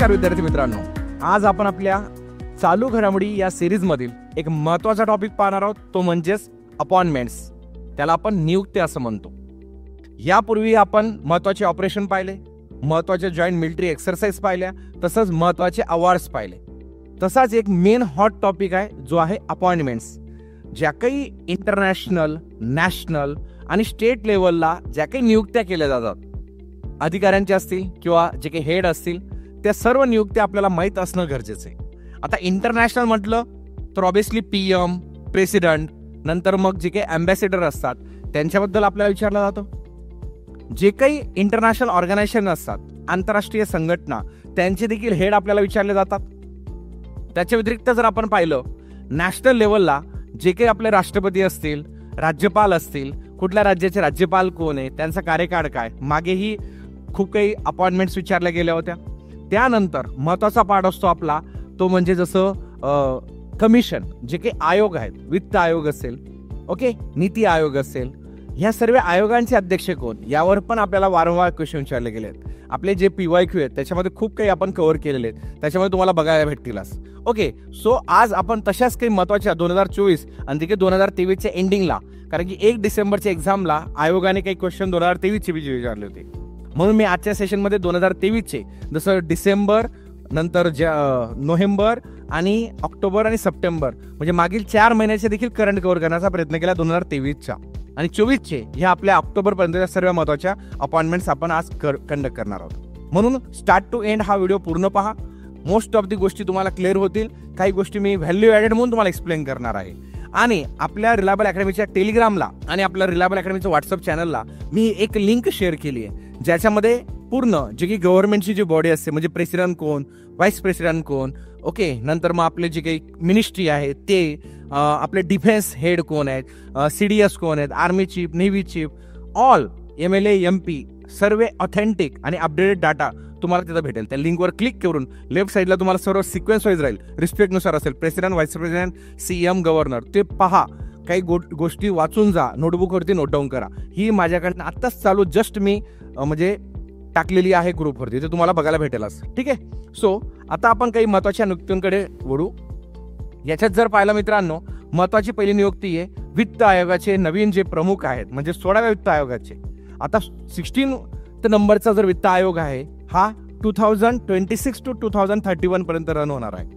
नमस्कार विद्यार्थी मित्रांनो, आज आपण आपल्या चालू घडामोडी या सिरीज मधील एक महत्त्वाचा टॉपिक पाहणार आहोत, तो म्हणजेच अपॉइंटमेंट्स. त्याला आपण नियुक्ती असं म्हणतो. यापूर्वी आपण महत्त्वाचे ऑपरेशन पाहिले, महत्त्वाचे जॉईंट मिलिटरी एक्सरसाइज पाहिल्या, तसंच महत्त्वाचे अवॉर्ड्स पाहिले. तसाच एक मेन हॉट टॉपिक आहे जो आहे अपॉइंटमेंट्स. ज्या काही इंटरनॅशनल, नॅशनल आणि स्टेट लेवलला ज्या काही नियुक्त्या केल्या जातात, अधिकाऱ्यांच्या असतील किंवा जे काही हेड असतील, त्या सर्व नियुक्त्या आपल्याला माहीत असणं गरजेचं आहे. आता इंटरनॅशनल म्हटलं तर ऑब्विसली PM, प्रेसिडेंट, नंतर मग जे काही अँबॅसेडर असतात त्यांच्याबद्दल आपल्याला विचारलं जातं. जे काही इंटरनॅशनल ऑर्गनायझेशन असतात, आंतरराष्ट्रीय संघटना, त्यांचे देखील हेड आपल्याला विचारले जातात. त्याच्या व्यतिरिक्त जर आपण पाहिलं, नॅशनल लेवलला जे काही आपले राष्ट्रपती असतील, राज्यपाल असतील, कुठल्या राज्याचे राज्यपाल कोण आहे, त्यांचा कार्यकाळ काय, मागेही खूप काही अपॉइंटमेंट्स विचारल्या गेल्या होत्या. त्यानंतर महत्त्वाचा पार्ट असतो आपला, तो म्हणजे जसं कमिशन, जे काही आयोग आहेत, वित्त आयोग असेल, ओके, नीती आयोग असेल, ह्या सर्व आयोगांचे अध्यक्ष कोण, यावर पण आपल्याला वारंवार क्वेश्चन विचारले गेले आहेत. आपले जे PYQ आहेत त्याच्यामध्ये खूप काही आपण कव्हर केलेले आहेत, त्याच्यामध्ये तुम्हाला बघायला भेटतीलच. ओके, सो आज आपण तशाच काही महत्त्वाच्या 2024 आणि तिथे 2023च्या एंडिंगला, कारण की 1 डिसेंबरच्या एक्झामला आयोगाने काही क्वेश्चन 2023चे विचारले होते, म्हणून मी आजच्या सेशनमध्ये 2023चे जसं डिसेंबर, नंतर नोव्हेंबर आणि ऑक्टोबर आणि सप्टेंबर, म्हणजे मागील 4 महिन्याचे देखील करंट कव्हर करण्याचा प्रयत्न केला 2023च्या आणि 24चे ह्या आपल्या ऑक्टोबरपर्यंतच्या सर्व महत्त्वाच्या अपॉइंटमेंट्स आपण आज कंडक्ट करणार आहोत. म्हणून स्टार्ट टू एंड हा व्हिडिओ पूर्ण पहा. मोस्ट ऑफ दी गोष्टी तुम्हाला क्लिअर होतील. काही गोष्टी मी व्हॅल्यू ॲडेड म्हणून तुम्हाला एक्सप्लेन करणार आहे. आणि आपल्या रिलायबल अकॅडमीच्या टेलिग्रामला आणि आपल्या रिलायबल अकॅडमीच्या व्हॉट्सअप चॅनलला मी एक लिंक शेअर केली आहे, ज्याच्यामध्ये पूर्ण जे की गव्हर्नमेंटची जी बॉडी असते, म्हणजे प्रेसिडेंट कोण, व्हाईस प्रेसिडेंट कोण, ओके, नंतर मग आपले जे काही मिनिस्ट्री आहे ते, आपले डिफेन्स हेड कोण आहेत, CDS कोण आहेत, army chief, navy chief, all MLA MP, सर्व ऑथेंटिक आणि अपडेटेड डाटा तुम्हाला तिथं भेटेल. त्या लिंकवर क्लिक करून लेफ्ट साईडला तुम्हाला सर्व सिक्वेन्स वाईज राहील, रिस्पेक्टनुसार असेल, president, vice president, CM, governor, ते पहा. काही गोष्टी वाचून जा, नोटबुकवरती नोट डाऊन करा. ही माझ्याकडनं आत्ताच चालू जस्ट मी म्हणजे टाकलेली आहे ग्रुपवरती, ते तुम्हाला बघायला भेटेलच. ठीक आहे. सो आता आपण काही महत्त्वाच्या नियुक्त्यांकडे वळू. याच्यात जर पाहिलं मित्रांनो, महत्त्वाची पहिली नियुक्ती आहे वित्त आयोगाचे नवीन जे प्रमुख आहेत, म्हणजे 16व्या वित्त आयोगाचे. आता 16 नंबरचा जर वित्त आयोग आहे, हा 2026 to 2031 पर्यंत रन होणार आहे.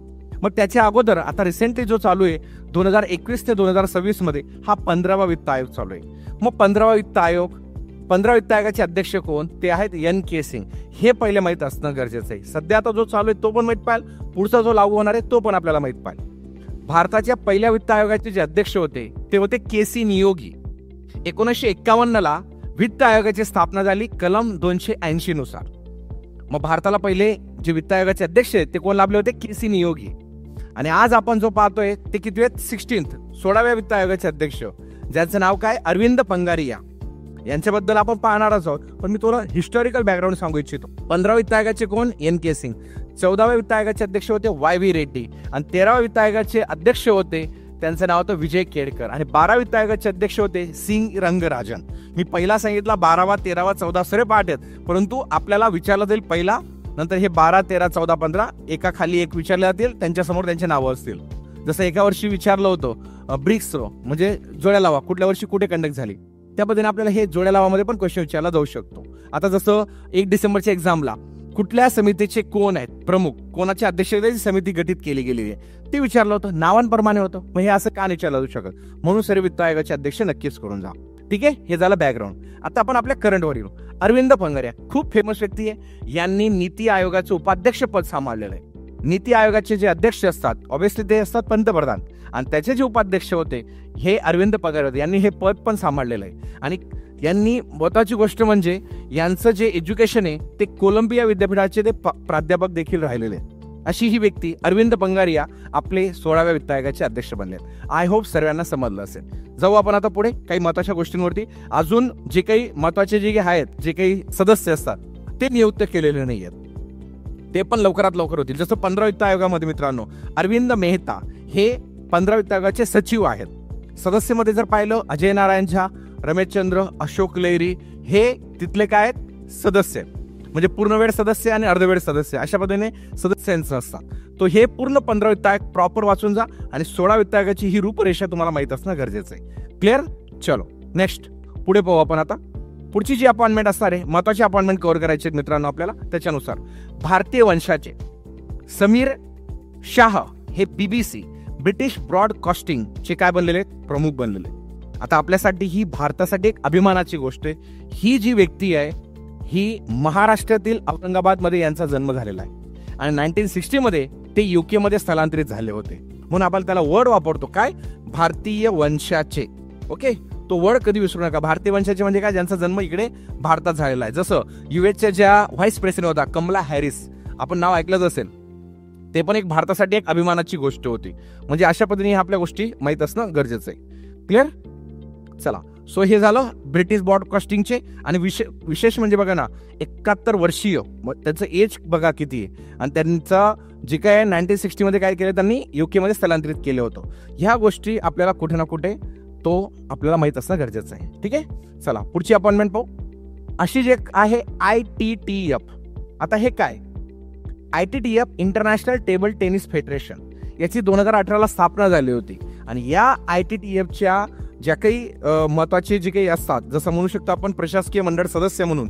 मग त्याच्या अगोदर आता रिसेंटली जो चालू आहे 2021 ते 2026 मध्ये, हा 15वा वित्त आयोग चालू आहे. मग 15वा वित्त आयोगाचे अध्यक्ष कोण, ते आहेत NK सिंग. हे पहिले माहीत असणं गरजेचं आहे. सध्या आता जो चालू आहे तो पण माहीत पाहिजे, पुढचा जो लागू होणार आहे तो पण आपल्याला माहीत पाहिजे. भारताच्या पहिल्या वित्त आयोगाचे जे अध्यक्ष होते ते होते KC नियोगी. 1951ला वित्त आयोगाची स्थापना झाली कलम 280 नुसार. मग भारताला पहिले जे वित्त आयोगाचे अध्यक्ष आहेत ते कोण लाभले होते, KC नियोगी. आणि आज आपण जो पाहतोय ते किती आहेत, 16व्या वित्त आयोगाचे अध्यक्ष, ज्यांचं नाव काय, अरविंद पंगारिया. यांच्याबद्दल आपण पाहणारच आहोत, पण मी तुला हिस्टॉरिकल बॅकग्राऊंड सांगू इच्छितो. 15व्या वित्त आयोगाचे कोण, NK सिंग. 14व्या वित्त आयोगाचे अध्यक्ष होते YV रेड्डी. आणि 13व्या वित्त आयोगाचे अध्यक्ष होते, त्यांचं नाव होतं विजय केडकर. आणि 12व्या वित्त आयोगाचे अध्यक्ष होते सिंग रंगराजन. मी पहिला सांगितला 12वा, 13वा, 14 सर्व पाठ आहेत, परंतु आपल्याला विचारलं जाईल पहिला, नंतर हे 12, 13, 14, 15 एका खाली एक विचारले जातील, त्यांच्यासमोर त्यांचे नावं असतील. जसं एका वर्षी विचारलं होतं ब्रिक्स रो म्हणजे जोड्या लावा कुठल्या वर्षी कुठे कंडक्ट झाली, त्या पद्धतीने आपल्याला हे जोड्या लावामध्ये पण क्वेश्चन विचारला जाऊ शकतो. आता जसं 1 डिसेंबरच्या एक्झामला कुठल्या समितीचे कोण आहेत प्रमुख, कोणाच्या अध्यक्षतेची समिती गठीत केली गेलेली आहे ते विचारलं होतं, नावांप्रमाणे होतं. मग हे असं का विचारलं जाऊ शकत, म्हणून सर्व वित्त आयोगाचे अध्यक्ष नक्कीच करून जा. ठीक आहे, हे झालं बॅकग्राऊंड. आता आपण आपल्या करंटवर येऊ. अरविंद पंगारिया खूप फेमस व्यक्ती आहे. यांनी नीती आयोगाचं उपाध्यक्ष पद सांभाळलेलं आहे. नीती आयोगाचे जे अध्यक्ष असतात ऑब्व्हियसली ते असतात पंतप्रधान, आणि त्याचे जे उपाध्यक्ष होते हे अरविंद पंगारिया होते. यांनी हे पद पण सांभाळलेलं आहे. आणि यांनी महत्त्वाची गोष्ट म्हणजे यांचं जे एज्युकेशन आहे ते कोलंबिया विद्यापीठाचे ते प्राध्यापक देखील राहिलेले. अशी ही व्यक्ती अरविंद पंगारिया आपले 16व्या वित्त आयोगाचे अध्यक्ष बनले. आय होप सर्वांना समजलं असेल. जाऊ आपण आता पुढे काही महत्त्वाच्या गोष्टींवरती. अजून जे काही महत्त्वाचे जे आहेत, जे काही सदस्य असतात ते नियुक्त केलेले नाही आहेत, ते पण लवकरात लवकर होतील. जसं 15 वित्त आयोगामध्ये मित्रांनो अरविंद मेहता हे 15 वित्त आयोगाचे सचिव आहेत. सदस्यमध्ये जर पाहिलं अजय नारायण झा, रमेशचंद्र, अशोक लहिरी हे तिथले काय आहेत, सदस्य. म्हणजे पूर्णवेळ सदस्य आणि अर्धवेळ सदस्य अशा पद्धतीने सदस्यांचं असतात. तो हे पूर्ण 15 वित्त प्रॉपर वाचून जा आणि 16 वित्त आयोगाची ही रूपरेषा तुम्हाला माहित असणं गरजेचं आहे. क्लिअर? चलो नेक्स्ट पुढे पाहू आपण. आता पुढची जी अपॉइंटमेंट असणार आहे, महत्वाची अपॉइंटमेंट कव्हर करायचे मित्रांनो आपल्याला. त्याच्यानुसार भारतीय वंशाचे समीर शाह हे BBC ब्रिटिश ब्रॉडकास्टिंग चे काय बनलेले आहेत? प्रमुख बनलेले. आता आपल्यासाठी ही भारतासाठी एक अभिमानाची गोष्ट आहे. ही जी व्यक्ती आहे ही महाराष्ट्रातील औरंगाबाद मध्ये यांचा जन्म झालेला आहे आणि 1960 मध्ये ते UK मध्ये स्थलांतरित झाले होते. म्हणून आपण त्याला वर्ड वापरतो काय? भारतीय वंशाचे. ओके, तो वर्ड कधी विसरू नका. भारतीय वंशाचे म्हणजे काय? ज्यांचा जन्म इकडे भारतात झालेला आहे. जसं US ज्या व्हाईस प्रेसिडेंट होता कमला हॅरिस, आपण नाव ऐकलंच असेल, ते पण एक भारतासाठी एक अभिमानाची गोष्ट होती. म्हणजे अशा पद्धतीने आपल्या गोष्टी माहित असणं गरजेचं आहे. क्लिअर? चला, सो हे झालं ब्रिटिश ब्रॉडकास्टिंगचे. आणि विशेष म्हणजे बघा ना, 71 वर्षीय, त्याचं एज बघा किती आहे. आणि त्यांचं जे काय 1960 मध्ये काय केलं, त्यांनी UK मध्ये स्थलांतरित केलं होतं. ह्या गोष्टी आपल्याला कुठे ना कुठे तो आपल्याला माहित असणं गरजेचं आहे. ठीक आहे, चला पुढची अपॉइंटमेंट पाहू. अशी जे आहे ITTF. आता हे काय? ITTF international table tennis federation, याची 2018ला स्थापना झाली होती. आणि या ITTFच्या ज्या काही महत्वाचे जे काही असतात, जसं म्हणू शकतो आपण प्रशासकीय मंडळ सदस्य म्हणून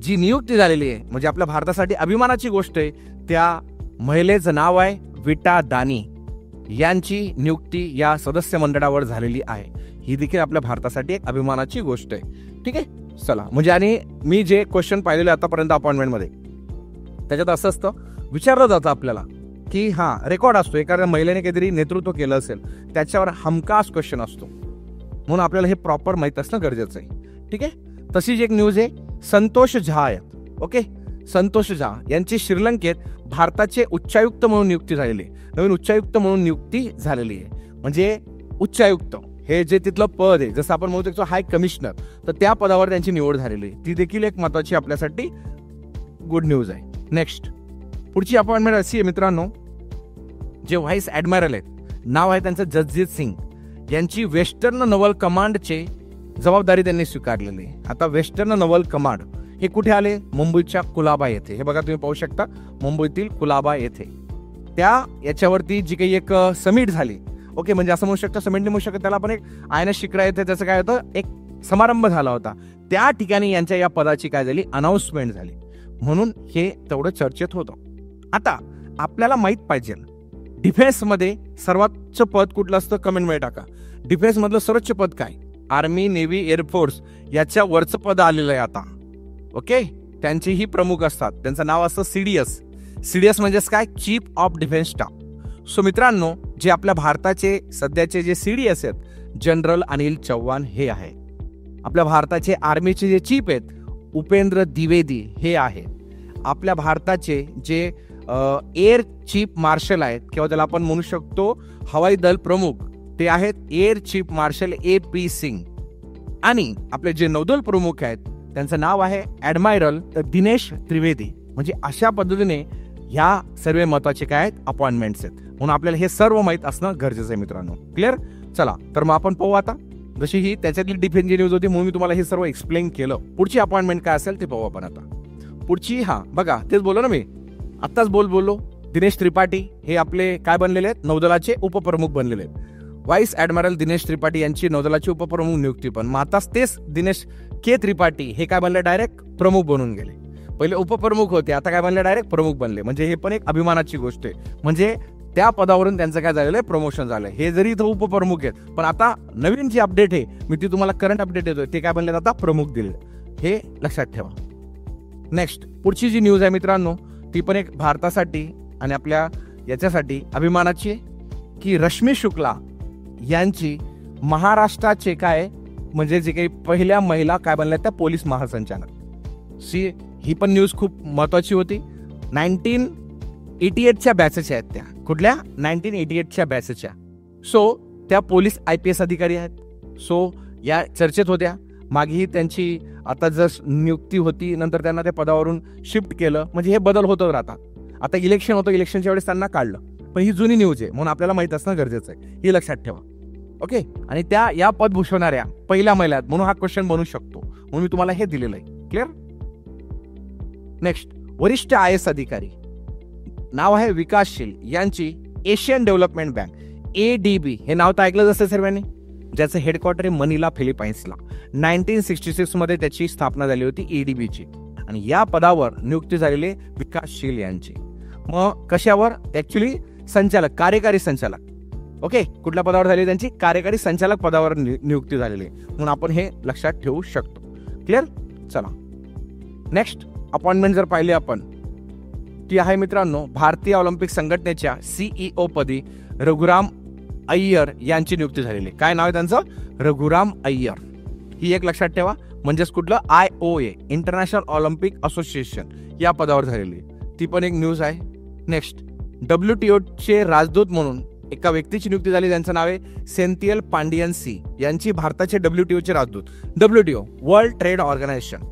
जी नियुक्ती झालेली आहे, म्हणजे आपल्या भारतासाठी अभिमानाची गोष्ट आहे, त्या महिलेचं नाव आहे विटा दानी. यांची नियुक्ती या सदस्य मंडळावर झालेली आहे. ही देखील आपल्या भारतासाठी एक अभिमानाची गोष्ट आहे. ठीक आहे, चला. म्हणजे आणि मी जे क्वेश्चन पाहिलेले आतापर्यंत अपॉइंटमेंटमध्ये, त्याच्यात असं असतं, विचारलं जातं आपल्याला की हा रेकॉर्ड असतो, एखाद्या महिलेने काहीतरी नेतृत्व केलं असेल त्याच्यावर हमखास क्वेश्चन असतो. म्हणून आपल्याला हे प्रॉपर माहित असणं गरजेचं आहे. ठीक आहे, तशीच एक न्यूज आहे, संतोष झा आहेत. ओके, संतोष झा यांची श्रीलंकेत भारताचे उच्चायुक्त म्हणून नियुक्ती झालेली आहे. नवीन उच्चायुक्त म्हणून नियुक्ती झालेली आहे. म्हणजे उच्चायुक्त हे जे तिथलं पद आहे, जसं आपण म्हणू शकतो हाय कमिशनर, तर त्या पदावर त्यांची निवड झालेली आहे. ती देखील एक महत्वाची आपल्यासाठी गुड न्यूज आहे. नेक्स्ट पुढची अपॉइंटमेंट अशी आहे मित्रांनो, जे व्हाईस ऍडमिरल आहेत, नाव आहे त्यांचं जगजीत सिंग, यांची वेस्टर्न नवल कमांडचे जबाबदारी त्यांनी स्वीकारलेली. आता वेस्टर्न नवल कमांड हे कुठे आले? मुंबईच्या कुलाबा येथे. हे बघा तुम्ही पाहू शकता, मुंबईतील कुलाबा येथे त्या याच्यावरती जी काही एक समिट झाली. ओके, म्हणजे असं म्हणू शकता, समिट नाही म्हणू शकत त्याला, पण एक INS शिक्रा येथे त्याचं काय होतं, एक समारंभ झाला होता. त्या ठिकाणी यांच्या या पदाची काय झाली, अनाउन्समेंट झाली. म्हणून हे तेवढं चर्चेत होतं. आता आपल्याला माहित पाहिजे डिफेन्समध्ये सर्वोच्च पद कुठलं असतं, कमेंटमध्ये टाका. डिफेन्स मधलं सर्वोच्च पद काय? आर्मी, नेव्ही, एअरफोर्स याच्या वरचं पद आलेलं आहे आता. ओके, त्यांचेही प्रमुख असतात, त्यांचं नाव असतं CDS म्हणजेच काय, chief of defence staff. So मित्रांनो, जे आपल्या भारताचे सध्याचे जे CDS आहेत, जनरल अनिल चौहान हे आहे. आपल्या भारताचे आर्मीचे जे चीफ आहेत, उपेंद्र द्विवेदी हे आहे. आपल्या भारताचे जे एअर चीफ मार्शल आहेत, किंवा त्याला आपण म्हणू शकतो हवाई दल प्रमुख, ते आहेत air chief marshal AP Singh. आणि आपले जे नौदल प्रमुख आहेत, त्यांचं नाव आहे ऍडमायरल दिनेश त्रिवेदी. म्हणजे अशा पद्धतीने ह्या सर्व महत्वाचे काय आहेत, अपॉइंटमेंट्स आहेत. म्हणून आपल्याला हे सर्व माहित असणं गरजेचं आहे मित्रांनो. क्लिअर? चला, तर मग आपण पाहू आता. जशी ही त्याच्यातली डिफेन्स न्यूज होती म्हणून मी तुम्हाला हे सर्व एक्सप्लेन केलं. पुढची अपॉइंटमेंट काय असेल ते पाहू आपण आता. पुढची बघा, तेच बोललो ना मी आत्ताच बोललो, दिनेश त्रिपाठी हे आपले काय बनलेले आहेत, नौदलाचे उपप्रमुख बनलेले आहेत. व्हाईस ऍडमिरल दिनेश त्रिपाठी यांची नौदलाची उपप्रमुख नियुक्ती. पण मग आताच तेच दिनेश के त्रिपाठी हे काय बनले, डायरेक्ट प्रमुख बनून गेले. पहिले उपप्रमुख होते, आता काय बनले, डायरेक्ट प्रमुख बनले. म्हणजे हे पण एक अभिमानाची गोष्ट आहे. म्हणजे त्या पदावरून त्यांचं काय झालेलं आहे, प्रमोशन झालंय. हे जरी इथं उपप्रमुख आहेत, पण आता नवीन जी अपडेट आहे, मी ती तुम्हाला करंट अपडेट येतोय, ते काय बनले, आता प्रमुख दिले. हे लक्षात ठेवा. नेक्स्ट पुढची जी न्यूज आहे मित्रांनो, ती पण एक भारतासाठी आणि आपल्या याच्यासाठी अभिमानाची आहे की रश्मी शुक्ला यांची महाराष्ट्राचे काय म्हणजे जे काही पहिल्या महिला काय बनल्या त्या पोलीस महासंचालक. ही पण न्यूज खूप महत्वाची होती. 1988च्या बॅचच्या आहेत त्या. कुठल्या? 1988च्या बॅचच्या. सो त्या पोलीस IPS अधिकारी आहेत. सो या चर्चेत होत्या. मागेही त्यांची आता जर नियुक्ती होती, नंतर त्यांना त्या पदावरून शिफ्ट केलं. म्हणजे हे बदल होतच राहतात. आता इलेक्शन होतं, इलेक्शनच्या वेळेस त्यांना काढलं. पण ही जुनी न्यूज आहे म्हणून आपल्याला माहित असणं गरजेचं आहे. हे लक्षात ठेवा. ओके, आणि त्या या पद भूषवणाऱ्या पहिल्या महिला म्हणून हा क्वेश्चन बनू शकतो, म्हणून मी तुम्हाला हे दिलेलं आहे. क्लिअर? नेक्स्ट वरिष्ठ IAS अधिकारी नाव आहे विकासशील यांची एशियन डेव्हलपमेंट बँक ADB हे नाव तर ऐकलं असेल सर्वांनी, ज्याचं हेडक्वार्टर आहे मनीला, फिलिपाईन्सला. 1966 मध्ये त्याची स्थापना झाली होती ADBची आणि या पदावर नियुक्ती झालेली विकासशील यांची. मग कशावर? ऍक्च्युली संचालक, कार्यकारी संचालक. ओके, कुठल्या पदावर झाली त्यांची? कार्यकारी संचालक पदावर नियुक्ती झालेली, म्हणून आपण हे लक्षात ठेवू शकतो. क्लिअर? चला नेक्स्ट अपॉइंटमेंट जर पाहिली आपण, ती आहे मित्रांनो भारतीय ऑलिम्पिक संघटनेच्या CEO पदी रघुराम अय्यर यांची नियुक्ती झालेली. काय नाव आहे त्यांचं? रघुराम अय्यर. ही एक लक्षात ठेवा. म्हणजेच कुठलं? IOA इंटरनॅशनल ऑलिम्पिक असोसिएशन या पदावर झालेली, ती पण एक न्यूज आहे. नेक्स्ट WTO चे राजदूत म्हणून एका व्यक्तीची नियुक्ती झाली, त्यांचं नाव आहे सेंथियल पांडियन सी यांची भारताचे WTO चे राजदूत. WTO वर्ल्ड ट्रेड ऑर्गनायझेशन,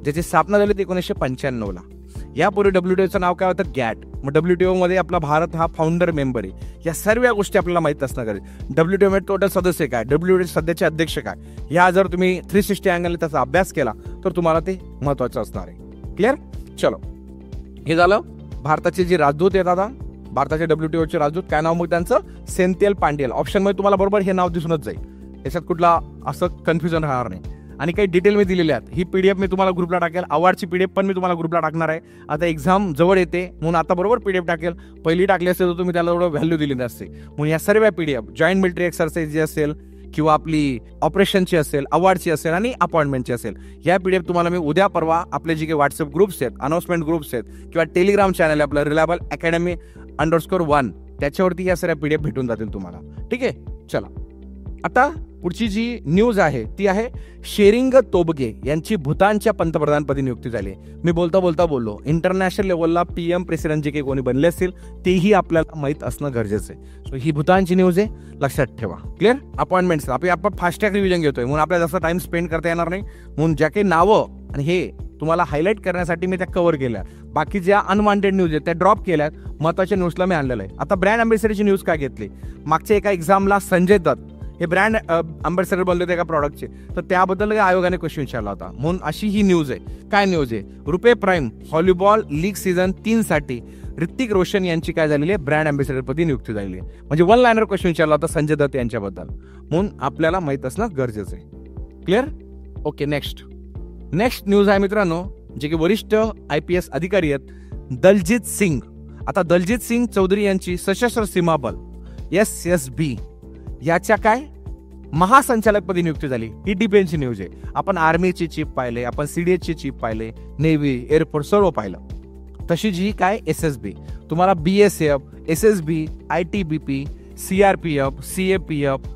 ज्याची स्थापना झाली 1995 ला. यापूर्वी WTOचं नाव काय होतं? गॅट. मग WTO मध्ये आपला भारत हा फाउंडर मेंबर आहे. या सर्व गोष्टी आपल्याला माहित असणं गरजेचं. WTO मध्ये टोटल सदस्य काय, WTO सध्याचे अध्यक्ष काय, या जर तुम्ही 360 अँगलने त्याचा अभ्यास केला तर तुम्हाला ते महत्वाचं असणार आहे. क्लिअर? चलो, हे झालं भारताचे जे राजदूत आहेत. आता भारताचे WTO चे राजदूत काय नाव? मग त्यांचं सेंथियल पांडियल. ऑप्शन मध्ये तुम्हाला बरोबर हे नाव दिसूनच जाईल, याच्यात कुठला असं कन्फ्युजन राहणार नाही. आणि काही डिटेल मी दिलेले आहेत. ही PDF मी तुम्हाला ग्रुपला टाकेल. अवॉर्डची PDF पण मी तुम्हाला ग्रुपला टाकणार आहे. आता एक्झाम जवळ येते म्हणून आता बरोबर PDF टाकेल. पहिली टाकली असते तर तुम्ही त्याला एवढं व्हॅल्यू दिली नसते. म्हणून या सर्व PDF जॉईंट मिलिटरी एक्सरसाइज जी असेल किंवा आपली ऑपरेशनची असेल, अवॉर्डची असेल आणि अपॉइंटमेंटची असेल, या PDF तुम्हाला मी उद्या परवा आपले जे काही व्हॉट्सअप ग्रुप्स आहेत, अनाउन्समेंट ग्रुप्स आहेत किंवा टेलिग्राम चॅनल आपलं रिलायबल अकॅडमी _1 त्याच्यावरती या सर्व PDF भेटून जातील तुम्हाला. ठीक आहे? चला आता पुढची जी न्यूज आहे ती आहे शेरिंग तोबगे यांची भूतानच्या पंतप्रधानपदी नियुक्ती झाली. मी बोलता बोललो इंटरनॅशनल लेवलला PM प्रेसिडेंट जे काही कोणी बनले असतील तेही आपल्याला माहित असणं गरजेचं आहे. सो ही भूतानची न्यूज आहे, लक्षात ठेवा. क्लिअर? अपॉइंटमेंट्स आपण फास्ट ट्रॅक रिव्हिजन घेतोय म्हणून आपल्याला जास्त टाइम स्पेंड करता येणार नाही, म्हणून ज्या काही नावं आणि हे तुम्हाला हायलाईट करण्यासाठी मी त्या कव्हर केल्या. बाकी ज्या अनवॉन्टेड न्यूज आहेत त्या ड्रॉप केल्यात, महत्वाच्या न्यूजला मी आणलेलं आहे. आता ब्रँड अँबॅसेडरची न्यूज काय घेतली? मागच्या एका एक्झामला संजय दत्त हे ब्रँड अँबॅसेडर बनले होते एका प्रॉडक्टचे, तर त्याबद्दल आयोगाने क्वेश्चन विचारला होता. म्हणून अशी ही न्यूज आहे. काय न्यूज आहे? रुपे प्राईम व्हॉलीबॉल लीग सीझन 3 साठी ऋतिक रोशन यांची काय झालेली आहे? ब्रँड अँबॅसेडर पदी नियुक्ती झालेली आहे. म्हणजे 1 लाइनर क्वेश्चन विचारला होता संजय दत्त यांच्याबद्दल, म्हणून आपल्याला माहित असणं गरजेचं आहे. क्लिअर? ओके, नेक्स्ट न्यूज आहे मित्रांनो, जे की वरिष्ठ IPS अधिकारी आहेत दलजीत सिंग. आता दलजीत सिंग चौधरी यांची सशस्त्र सीमा बल SSB याच्या काय महासंचालकपदी नियुक्ती झाली. ही डिफेन्सची न्यूज आहे. आपण आर्मीची चीफ पाहिले, आपण CDH ची चीफ पाहिले, नेव्ही, एअरफोर्स सर्व पाहिलं. तशी जी काय SSB तुम्हाला BSF, SSB, ITBP, CRPF, CAPF,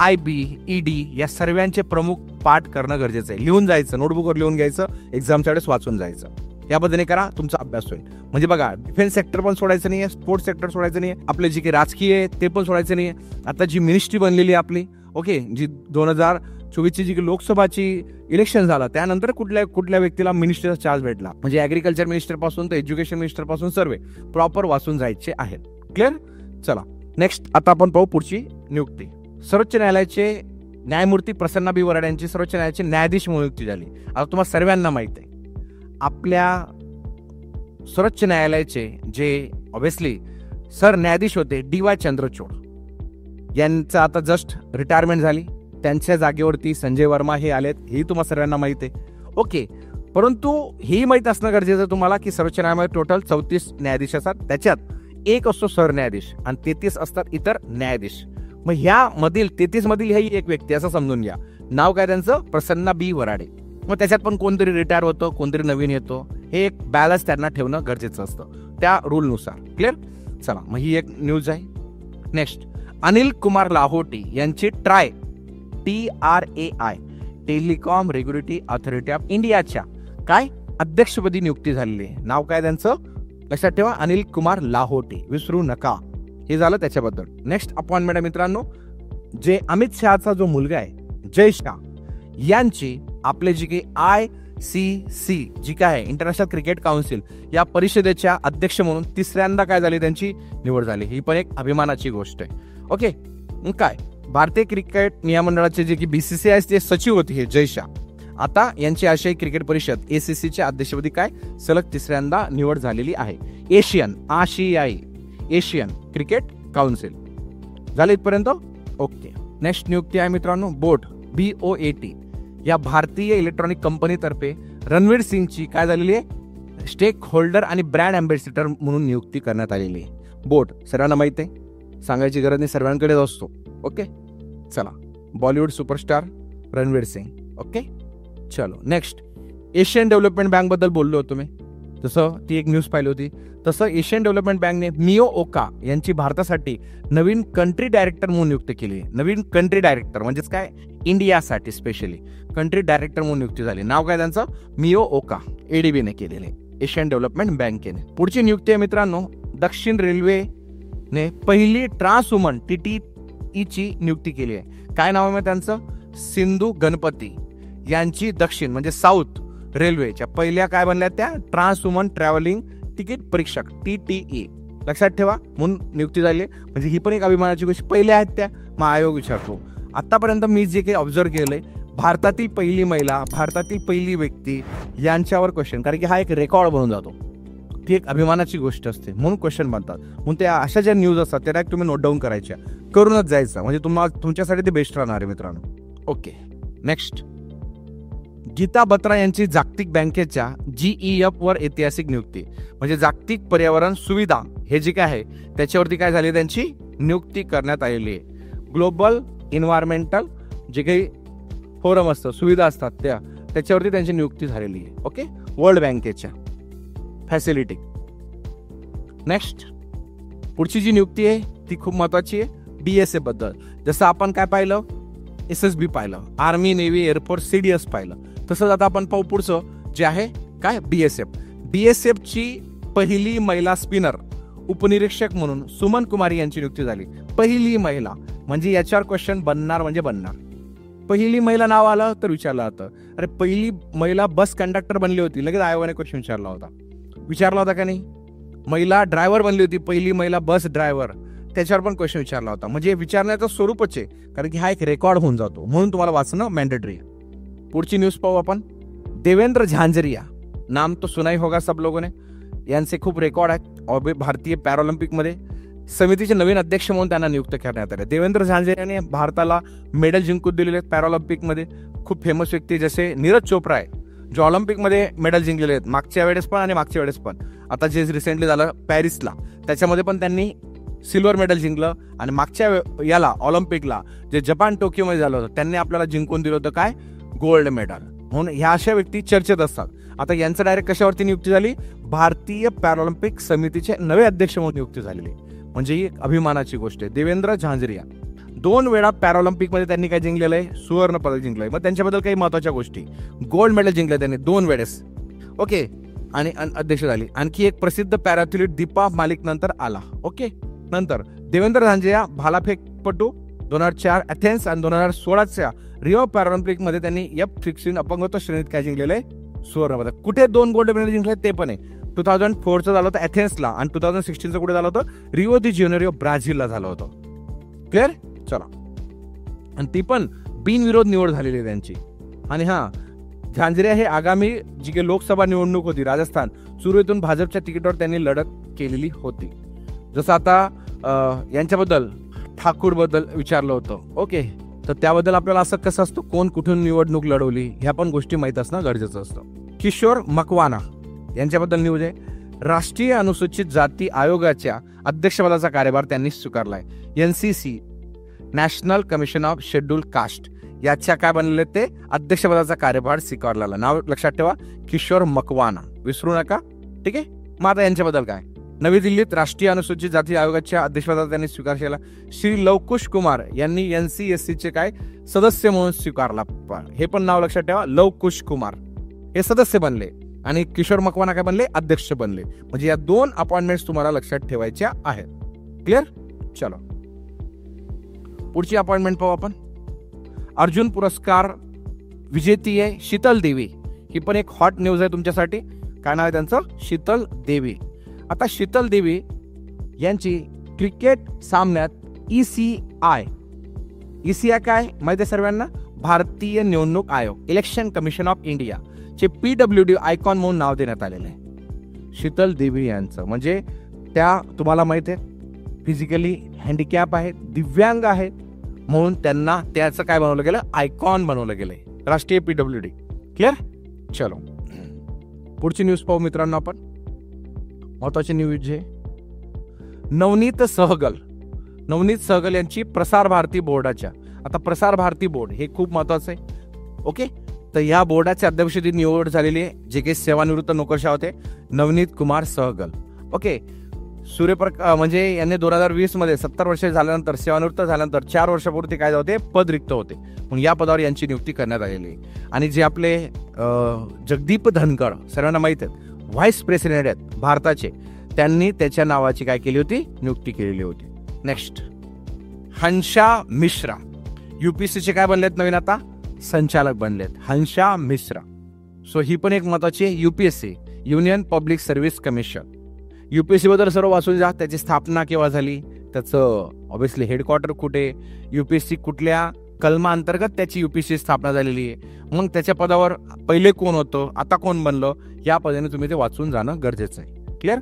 IB, ED या सर्वांचे प्रमुख पाठ करणं गरजेचं आहे. लिहून जायचं, नोटबुकवर लिहून घ्यायचं, एक्झामच्या वेळेस वाचून जायचं. याबद्दल करा, तुमचा अभ्यास होईल. म्हणजे बघा, डिफेन्स सेक्टर पण सोडायचं नाहीये, स्पोर्ट्स सेक्टर सोडायचं नाहीये, आपले जे काही राजकीय आहे ते पण सोडायचं नाहीये. आता जी मिनिस्ट्री बनलेली आहे आपली, ओके, जी 2024ची जी लोकसभाची इलेक्शन झालं त्यानंतर कुठल्या व्यक्तीला मिनिस्टरचा चार्ज भेटला, म्हणजे ऍग्रिकल्चर मिनिस्टर पासून तर एज्युकेशन मिनिस्टर पासून सर्व प्रॉपर वाचून जायचे आहेत. क्लिअर? चला नेक्स्ट आता आपण पाहू पुढची नियुक्ती. सर्वोच्च न्यायालयाचे न्यायमूर्ती प्रसन्ना बी वराड यांची सर्वोच्च न्यायालयाचे न्यायाधीश म्हणून नियुक्ती झाली. आता तुम्हाला सर्वांना माहित आहे आपल्या सर्वोच्च न्यायालयाचे जे ऑब्विसली सरन्यायाधीश होते DY चंद्रचूड यांचं आता जस्ट रिटायरमेंट झाली. त्यांच्या जागेवरती संजय वर्मा हे आलेत, हेही तुम्हाला सर्वांना माहित आहे. ओके, परंतु हेही माहित असणं गरजेचं तुम्हाला की सर्वोच्च न्यायालयामध्ये टोटल 34 न्यायाधीश असतात, त्याच्यात एक असतो सरन्यायाधीश आणि 33 असतात इतर न्यायाधीश. मग ह्या मधील 33 मधील ही एक व्यक्ती असं समजून घ्या. नाव काय त्यांचं? प्रसन्ना बी वराडे. मग त्याच्यात पण कोणतरी रिटायर होतं, कोणतरी नवीन येतो, हे एक बॅलन्स त्यांना ठेवणं गरजेचं असतं त्या रूलनुसार. क्लिअर? चला, मग ही एक न्यूज आहे. नेक्स्ट, अनिल कुमार लाहोटी यांची TRAI telecom regulatory authority of इंडियाच्या काय अध्यक्षपदी नियुक्ती झालेली आहे. नाव काय त्यांचं? लक्षात ठेवा, अनिल कुमार लाहोटी, विसरू नका. हे झालं त्याच्याबद्दल. नेक्स्ट अपॉइंटमेंट आहे मित्रांनो, जे अमित शहाचा जो मुलगा आहे जय शाह यांची आपले जी काही ICC जी काय आहे इंटरनॅशनल क्रिकेट काउन्सिल या परिषदेच्या अध्यक्ष म्हणून तिसऱ्यांदा काय झाली त्यांची निवड झाली. ही पण एक अभिमानाची गोष्ट आहे. ओके, काय भारतीय क्रिकेट नियमंडळाचे जे की BCCI चे सचिव होते हे जय शाह, आता यांची आशियाई क्रिकेट परिषद ACCच्या अध्यक्षपदी काय सलग तिसऱ्यांदा निवड झालेली आहे. आशियाई एशियन क्रिकेट काउन्सिल. झाले इथपर्यंत? ओके. नेक्स्ट नियुक्ती आहे मित्रांनो BOAT या भारतीय इलेक्ट्रॉनिक कंपनीतर्फे रणवीर सिंगची काय झालेली आहे स्टेक होल्डर आणि ब्रँड अँबॅसिडर म्हणून नियुक्ती करण्यात आलेली आहे. बोट सर्वांना माहिती आहे, सांगायची गरज नाही, सर्वांकडेच असतो. ओके चला, बॉलिवूड सुपरस्टार रणवीर सिंग. ओके चलो नेक्स्ट. एशियन डेव्हलपमेंट बँक बद्दल बोललो होतो मी, तसं ती एक न्यूज पाहिली होती. तसं एशियन डेव्हलपमेंट बँकने मियो ओका यांची भारतासाठी नवीन कंट्री डायरेक्टर म्हणून नियुक्ती केली. नवीन कंट्री डायरेक्टर म्हणजेच काय इंडियासाठी स्पेशली कंट्री डायरेक्टर म्हणून नियुक्ती झाली. नाव काय त्यांचं मियो ओका. ADBने केलेले एशियन डेव्हलपमेंट बँकेने. पुढची नियुक्ती आहे मित्रांनो दक्षिण रेल्वेने पहिली ट्रान्स वुमन TTE ची नियुक्ती केली आहे. काय नाव आहे त्यांचं सिंधू गणपती यांची दक्षिण म्हणजे साऊथ रेल्वेच्या पहिल्या काय बनल्या त्या ट्रान्स वुमन ट्रॅव्हलिंग तिकीट परीक्षक TTE. लक्षात ठेवा म्हणून नियुक्ती झाली. म्हणजे ही पण एक अभिमानाची गोष्ट. पहिल्या आहेत त्या. मग आयोग विचारतो आतापर्यंत मी जे काही ऑब्झर्व केलंय भारतातील पहिली महिला भारतातील पहिली व्यक्ती यांच्यावर क्वेश्चन, कारण की हा एक रेकॉर्ड बनून जातो. ती एक अभिमानाची गोष्ट असते म्हणून क्वेश्चन बनतात. म्हणून त्या अशा ज्या न्यूज असतात त्या तुम्ही नोट डाऊन करायच्या, करूनच जायचं, म्हणजे तुमच्यासाठी ते बेस्ट राहणार आहे मित्रांनो. Okay next. गीता बत्रा यांची जागतिक बँकेच्या GEF वर ऐतिहासिक नियुक्ती, म्हणजे जागतिक पर्यावरण सुविधा हे जे काय आहे त्याच्यावरती काय झाली त्यांची नियुक्ती करण्यात आलेली आहे. ग्लोबल इन्व्हायरमेंटल जे काही फोरम असतं सुविधा असतात त्याच्यावरती त्यांची नियुक्ती झालेली आहे. ओके वर्ल्ड बँकेच्या फॅसिलिटी. नेक्स्ट पुढची जी नियुक्ती आहे ती खूप महत्वाची आहे BSF बद्दल. जसं आपण काय पाहिलं SSB पाहिलं, आर्मी नेव्ही एअरफोर्स CDS पाहिलं, तसंच आता आपण पाहू पुढचं जे आहे काय BSF ची पहिली महिला स्पिनर उपनिरीक्षक म्हणून सुमन कुमारी यांची नियुक्ती झाली. पहिली महिला म्हणजे याच्यावर क्वेश्चन बनणार म्हणजे बनणार. पहिली महिला नाव आलं तर विचारलं जातं अरे पहिली महिला बस कंडक्टर बनली होती, लगेच आयोगाने क्वेश्चन विचारला होता का नाही. महिला ड्रायव्हर बनली होती, पहिली महिला बस ड्रायव्हर, त्याच्यावर पण क्वेश्चन विचारला होता. म्हणजे विचारण्याचं स्वरूपच आहे, कारण की हा एक रेकॉर्ड होऊन जातो म्हणून तुम्हाला वाचणं मॅन्डेटरी आहे. पुढची न्यूज पाहू आपण. देवेंद्र झांझरिया नाम तो सुना ही होगा सब लोगों ने. यांचे खूप रेकॉर्ड आहेत. भारतीय पॅरालिम्पिक मध्ये समितीचे नवीन अध्यक्ष म्हणून त्यांना नियुक्त करण्यात आले. देवेंद्र झांझरियाने भारताला मेडल जिंकून दिलेले आहेत पॅरालिम्पिक मध्ये. खूप फेमस व्यक्ती जसे नीरज चोप्रा आहे जो ऑलिम्पिक मध्ये मेडल जिंकलेले आहेत मागच्या वेळेस पण आणि मागच्या वेळेस पण. आता जे रिसेंटली झालं पॅरिसला त्याच्यामध्ये पण त्यांनी सिल्वर मेडल जिंकलं, आणि मागच्या याला ऑलिम्पिकला जे जपान टोकियोमध्ये झालं होतं त्यांनी आपल्याला जिंकून दिलं होतं काय गोल्ड मेडल. म्हणून ह्या अशा व्यक्ती चर्चेत असतात. आता यांचं डायरेक्ट कशावरती नियुक्ती झाली भारतीय पॅरालिम्पिक समितीचे नवे अध्यक्ष म्हणून नियुक्ती झालेली, म्हणजे ही एक अभिमानाची गोष्ट आहे. देवेंद्र झांझरिया 2 वेळा पॅरालिम्पिक मध्ये त्यांनी काय जिंकलेलं आहे सुवर्ण पदक जिंकलंय. मग त्यांच्याबद्दल काही महत्वाच्या गोष्टी गोल्ड मेडल जिंकले त्यांनी 2 वेळेस. ओके आणि अध्यक्ष झाली. आणखी एक प्रसिद्ध पॅराथलीट दीपा मालिक नंतर आला. ओके नंतर देवेंद्र झांझरिया भालाफेकपटू 2004 अथेन्स आणि 2016च्या रिओ पॅरालिम्पिक मध्ये त्यांनी F16 अपंगत्व श्रेणीत काय जिंकलेलं आहे सुवर्ण पदक. कुठे 2 गोल्ड मेडल जिंकले ते पण आहे. 2004चं झालं होतं अथेन्सला आणि 2016चं कुठे झालं होतं रिओ दी जेनेरिओ ब्राझीलला झालं होतं. क्लिअर चला. आणि ती पण बिनविरोध निवड झालेली आहे त्यांची. आणि झांझरिया हे आगामी जी काही लोकसभा निवडणूक होती राजस्थान सुरवेतून भाजपच्या तिकीटावर त्यांनी लढत केलेली होती. जसं आता यांच्याबद्दल ठाकूर बद्दल विचारलं होतं. ओके तर त्याबद्दल आपल्याला असं कसं असतं कोण कुठून निवडणूक लढवली ह्या पण गोष्टी माहीत असणं गरजेचं असतं. किशोर मकवाना यांच्याबद्दल न्यूज आहे. राष्ट्रीय अनुसूचित जाती आयोगाच्या अध्यक्षपदाचा कार्यभार त्यांनी स्वीकारलाय. NCC national commission of schedule caste याच्या काय बनलेले ते अध्यक्षपदाचा कार्यभार स्वीकारलेला. नाव लक्षात ठेवा किशोर मकवाना, विसरू नका. ठीक आहे. मग आता यांच्याबद्दल काय नवी दिल्लीत राष्ट्रीय अनुसूचित जाती आयोगाच्या अध्यक्षपदाचा त्यांनी स्वीकार केला. श्री लवकुश कुमार यांनी NCSC चे काय सदस्य म्हणून स्वीकारला. हे पण नाव लक्षात ठेवा लवकुश कुमार हे सदस्य बनले आणि किशोर मकवाना काय बनले अध्यक्ष बनले. म्हणजे या 2 अपॉइंटमेंट्स तुम्हाला लक्षात ठेवायच्या आहेत. क्लिअर चलो पुढची अपॉइंटमेंट पाहू आपण. अर्जुन पुरस्कार विजेती आहे शीतल देवी. ही पण एक हॉट न्यूज आहे तुमच्यासाठी. काय नाव आहे त्यांचं शीतल देवी. आता शीतल देवी यांची क्रिकेट सामन्यात ECI काय माहिती आहे सर्वांना भारतीय निवडणूक आयोग इलेक्शन कमिशन ऑफ इंडिया चे PWD आयकॉन म्हणून नाव देण्यात आलेलं आहे शीतल देवी यांचं. म्हणजे त्या तुम्हाला माहिती आहे फिजिकली हँडिकॅप आहेत, दिव्यांग आहेत, म्हणून त्यांना त्याचं काय बनवलं गेलं, आयकॉन बनवलं गेलंय, राष्ट्रीय PWD. क्लिअर. चलो पुढची न्यूज पाहू मित्रांनो आपण. महत्वाची न्यूज आहे नवनीत सहगल यांची प्रसार भारती बोर्डाच्या. आता प्रसार भारती बोर्ड हे खूप महत्वाचं आहे. ओके, तर या बोर्डाच्या अध्यक्षपदी निवड झालेली आहे, जे काही सेवानिवृत्त नोकरशाह होते नवनीत कुमार सहगल. ओके, म्हणजे यांनी 2020 मध्ये 70 वर्ष झाल्यानंतर सेवानिवृत्त झाल्यानंतर 4 वर्षापूर्वी काय होते, पद रिक्त होते, म्हणून या पदावर यांची नियुक्ती करण्यात आलेली आहे. आणि जे आपले जगदीप धनखड सर्वांना माहित आहेत, व्हाईस प्रेसिडेंट आहेत भारताचे, त्यांनी त्याच्या नावाची काय केली होती, नियुक्ती केलेली होती. नेक्स्ट, हंसा मिश्रा UPSCचे काय बनलेत, नवीन आता संचालक बनलेत, हंसा मिश्रा. सो ही पण एक महत्वाची UPSC union public service commission. UPSC बद्दल सर्व वाचून जा, त्याची स्थापना केव्हा झाली, त्याचं ऑब्विसली हेडक्वार्टर कुठे, UPSC कुठल्या कलमा अंतर्गत त्याची UPSC स्थापना झालेली आहे, मग त्याच्या पदावर पहिले कोण होतं, आता कोण बनलं, या पदाने तुम्ही ते वाचून जाणं गरजेचं आहे. क्लिअर.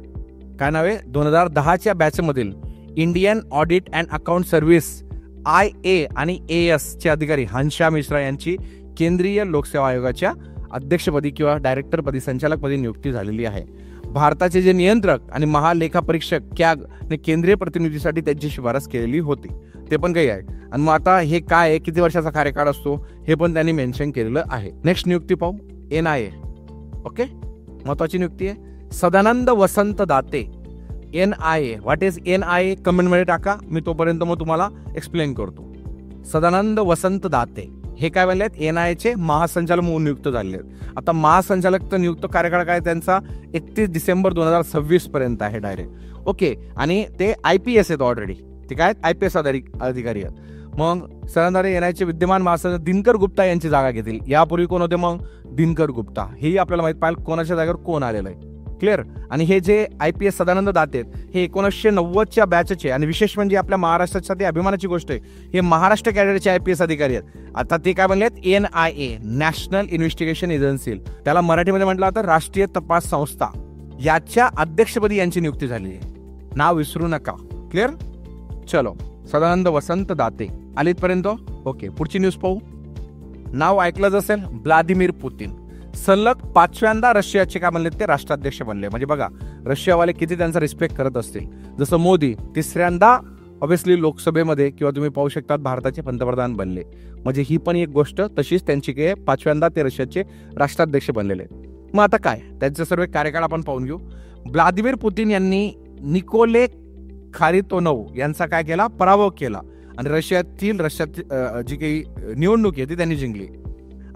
काय नाव आहे, 2010च्या बॅच मधील Indian audit and account service IA आणि AS चे अधिकारी हंसा मिश्रा यांची केंद्रीय लोकसेवा आयोगाच्या अध्यक्षपदी किंवा डायरेक्टरपदी संचालकपदी नियुक्ती झालेली आहे. भारताचे जे नियंत्रक आणि महालेखापरीक्षक कॅग केंद्रीय प्रतिनिधीसाठी त्यांची शिफारस केलेली होती, ते पण काही आहे. आणि मग आता हे काय आहे, किती वर्षाचा कार्यकाळ असतो, हे पण त्यांनी मेन्शन केलेलं आहे. नेक्स्ट नियुक्ती पाहू, NIA. ओके, महत्वाची नियुक्ती आहे Sadanand Vasant Date. NIA, what is NIA comment मध्ये टाका, मी तोपर्यंत मग तुम्हाला एक्सप्लेन करतो. सदानंद वसंत दाते हे काय बनलेत, NIA चे महासंचालक म्हणून नियुक्त झालेले आहेत. आता महासंचालक तर नियुक्त कार्यकाळ काय त्यांचा 31 डिसेंबर 2026 पर्यंत आहे डायरेक्ट. ओके, आणि ते IPS आहेत ऑलरेडी, ते काय IPS अधिकारी आहेत. मग सदानंद NIA चे विद्यमान महासंचालक दिनकर गुप्ता यांची जागा घेतील. यापूर्वी कोण होते, मग दिनकर गुप्ता. हेही आपल्याला माहित पाहिजे कोणाच्या जागेवर कोण आलेलं आहे. क्लिअर. आणि हे जे IPS सदानंद दाते हे 1990च्या बॅचचे, आणि विशेष म्हणजे आपल्या महाराष्ट्रासाठी अभिमानाची गोष्ट आहे, हे महाराष्ट्र कॅडरचे IPS अधिकारी आहेत. आता ते काय बनलेत, NIA नॅशनल इन्व्हेस्टिगेशन एजन्सी, त्याला मराठीमध्ये म्हटलं तर राष्ट्रीय तपास संस्था, याच्या अध्यक्षपदी यांची नियुक्ती झाली आहे. नाव विसरू नका. क्लिअर. चलो, सदानंद वसंत दाते आलीत पर्यंत. ओके, पुढची न्यूज पाहू. नाव ऐकलंच असेल, व्लादिमीर पुतीन सलग 5व्यांदा रशियाचे काय बनले, ते राष्ट्राध्यक्ष बनले. म्हणजे बघा रशियावाले किती त्यांचा रिस्पेक्ट करत असतील. जसं मोदी 3ऱ्यांदा ऑब्विसली लोकसभेमध्ये किंवा तुम्ही पाहू शकता भारताचे पंतप्रधान बनले. म्हणजे ही पण एक गोष्ट तशीच त्यांची काय 5व्यांदा ते रशियाचे राष्ट्राध्यक्ष बनलेले. मग आता काय त्यांचे सर्व कार्यकाळ आपण पाहून घेऊ. व्लादिमीर पुतीन यांनी निकोले खारितोनोव यांचा काय केला, पराभव केला, आणि रशियात जी काही निवडणूक आहे ती त्यांनी जिंकली.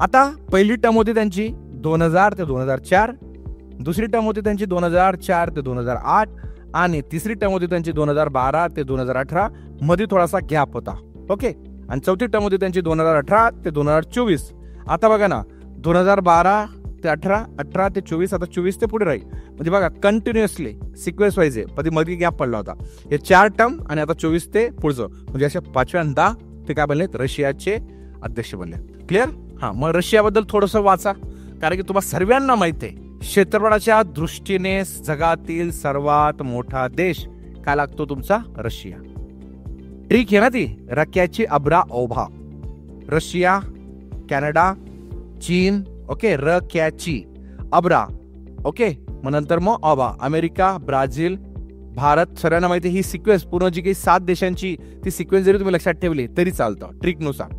आता पहिली टर्म होती त्यांची 2000 ते 2004, दुसरी टर्म होती त्यांची 2004 ते 2008, आणि तिसरी टर्म होती त्यांची 2012 ते 2018, मध्ये थोडासा गॅप होता. ओके, आणि चौथी टर्म होती त्यांची 2018 ते 2024. आता बघा ना, 2012 ते 18, 18 ते 24, आता 24 ते पुढे राहील. म्हणजे बघा कंटिन्युअसली सिक्वेन्स वाईज आहे, मध्ये गॅप पडला होता. हे 4 टर्म आणि आता 24 ते पुढचं, म्हणजे अशा 5व्यांदा ते काय बनलेत, रशियाचे अध्यक्ष बनले. क्लिअर. हा, मग रशियाबद्दल थोडंसं वाचा, कारण की तुम्हाला सर्वांना माहिती आहे क्षेत्रफळाच्या दृष्टीने जगातील सर्वात मोठा देश काय लागतो, तुमचा रशिया. ट्रिक आहे ना ती, रक्याची अब्रा ओभा. रशिया, कॅनडा, चीन, ओके, रक्याची अब्रा, ओके, मग नंतर मग ओभा, अमेरिका, ब्राझील, भारत. सर्वांना माहिती ही सिक्वेन्स पूर्ण जी काही 7 देशांची ती सिक्वेन्स जरी तुम्ही लक्षात ठेवली तरी चालतं ट्रिकनुसार.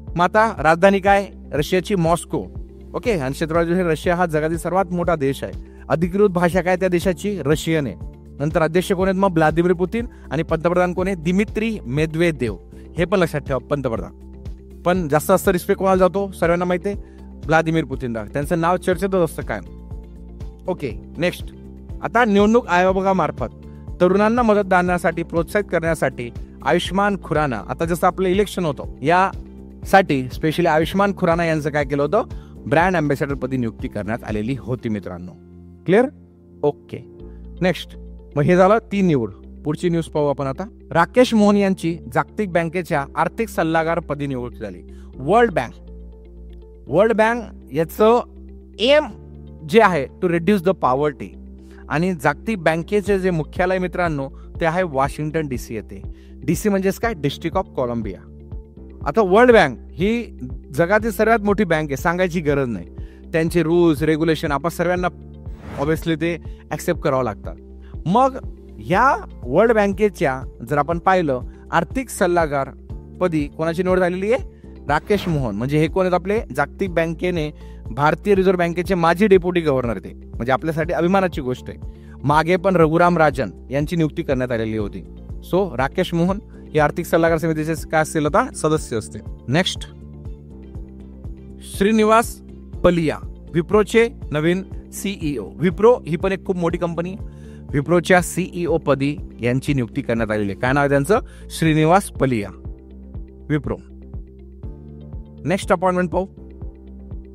मग आता राजधानी काय, रशियाची मॉस्को. ओके, आणि क्षेत्रफळ रशिया हा जगातील सर्वात मोठा देश आहे. अधिकृत भाषा काय त्या देशाची, रशियन आहे. नंतर अध्यक्ष कोण आहेत, मग व्लादिमीर पुतीन, आणि पंतप्रधान कोण आहे, दिमित्री मेदवेदेव. हे पण लक्षात ठेवा पंतप्रधान. पण जास्त रिस्पेक्ट कोणाला जातो, सर्वांना माहिती आहे व्लादिमीर पुतीन, त्यांचं नाव चर्चेतच असतं काय. Okay, next. आता निवडणूक आयोगामार्फत तरुणांना मतदानासाठी प्रोत्साहित करण्यासाठी आयुष्मान खुराना, आता जसं आपलं इलेक्शन होतं यासाठी स्पेशली आयुष्मान खुराना यांचं काय केलं होतं, ब्रँड अँबॅसेडर पदी नियुक्ती करण्यात आलेली होती मित्रांनो. क्लिअर. Okay, next. मग हे झालं 3 निवड. पुढची न्यूज पाहू आपण आता. राकेश मोहन यांची जागतिक बँकेच्या आर्थिक सल्लागार पदी नियुक्ती झाली. वर्ल्ड बँक वर्ल्ड बँक याचं एम जे आहे टू रिड्यूस द पॉवर्टी, आणि जागतिक बँकेचे जे मुख्यालय मित्रांनो ते आहे वॉशिंग्टन DC येथे. DC म्हणजेच काय, डिस्ट्रिक्ट ऑफ कोलंबिया. आता वर्ल्ड बँक ही जगातील सर्वात मोठी बँक आहे, सांगायची गरज नाही. त्यांचे रूल्स रेग्युलेशन आपण सर्वांना ऑब्विसली ते ऍक्सेप्ट करावं लागतात. मग ह्या वर्ल्ड बँकेच्या जर आपण पाहिलं आर्थिक सल्लागार पदी कोणाची निवड झालेली आहे, राकेश मोहन. म्हणजे हे कोण आहेत आपले, जागतिक बँकेने भारतीय रिझर्व्ह बँकेचे माजी डेप्युटी गव्हर्नर ते, म्हणजे आपल्यासाठी अभिमानाची गोष्ट आहे. मागे पण रघुराम राजन यांची नियुक्ती करण्यात आलेली होती. सो राकेश मोहन हे आर्थिक सल्लागार समितीचे काय असतील आता सदस्य असते. नेक्स्ट श्रीनिवास पलिया, विप्रोचे नवीन CEO. विप्रो ही पण एक खूप मोठी कंपनी. विप्रोच्या CEO पदी यांची नियुक्ती करण्यात आलेली आहे. काय नाव आहे त्यांचं, श्रीनिवास पलिया, विप्रो. नेक्स्ट अपॉइंटमेंट पाहू,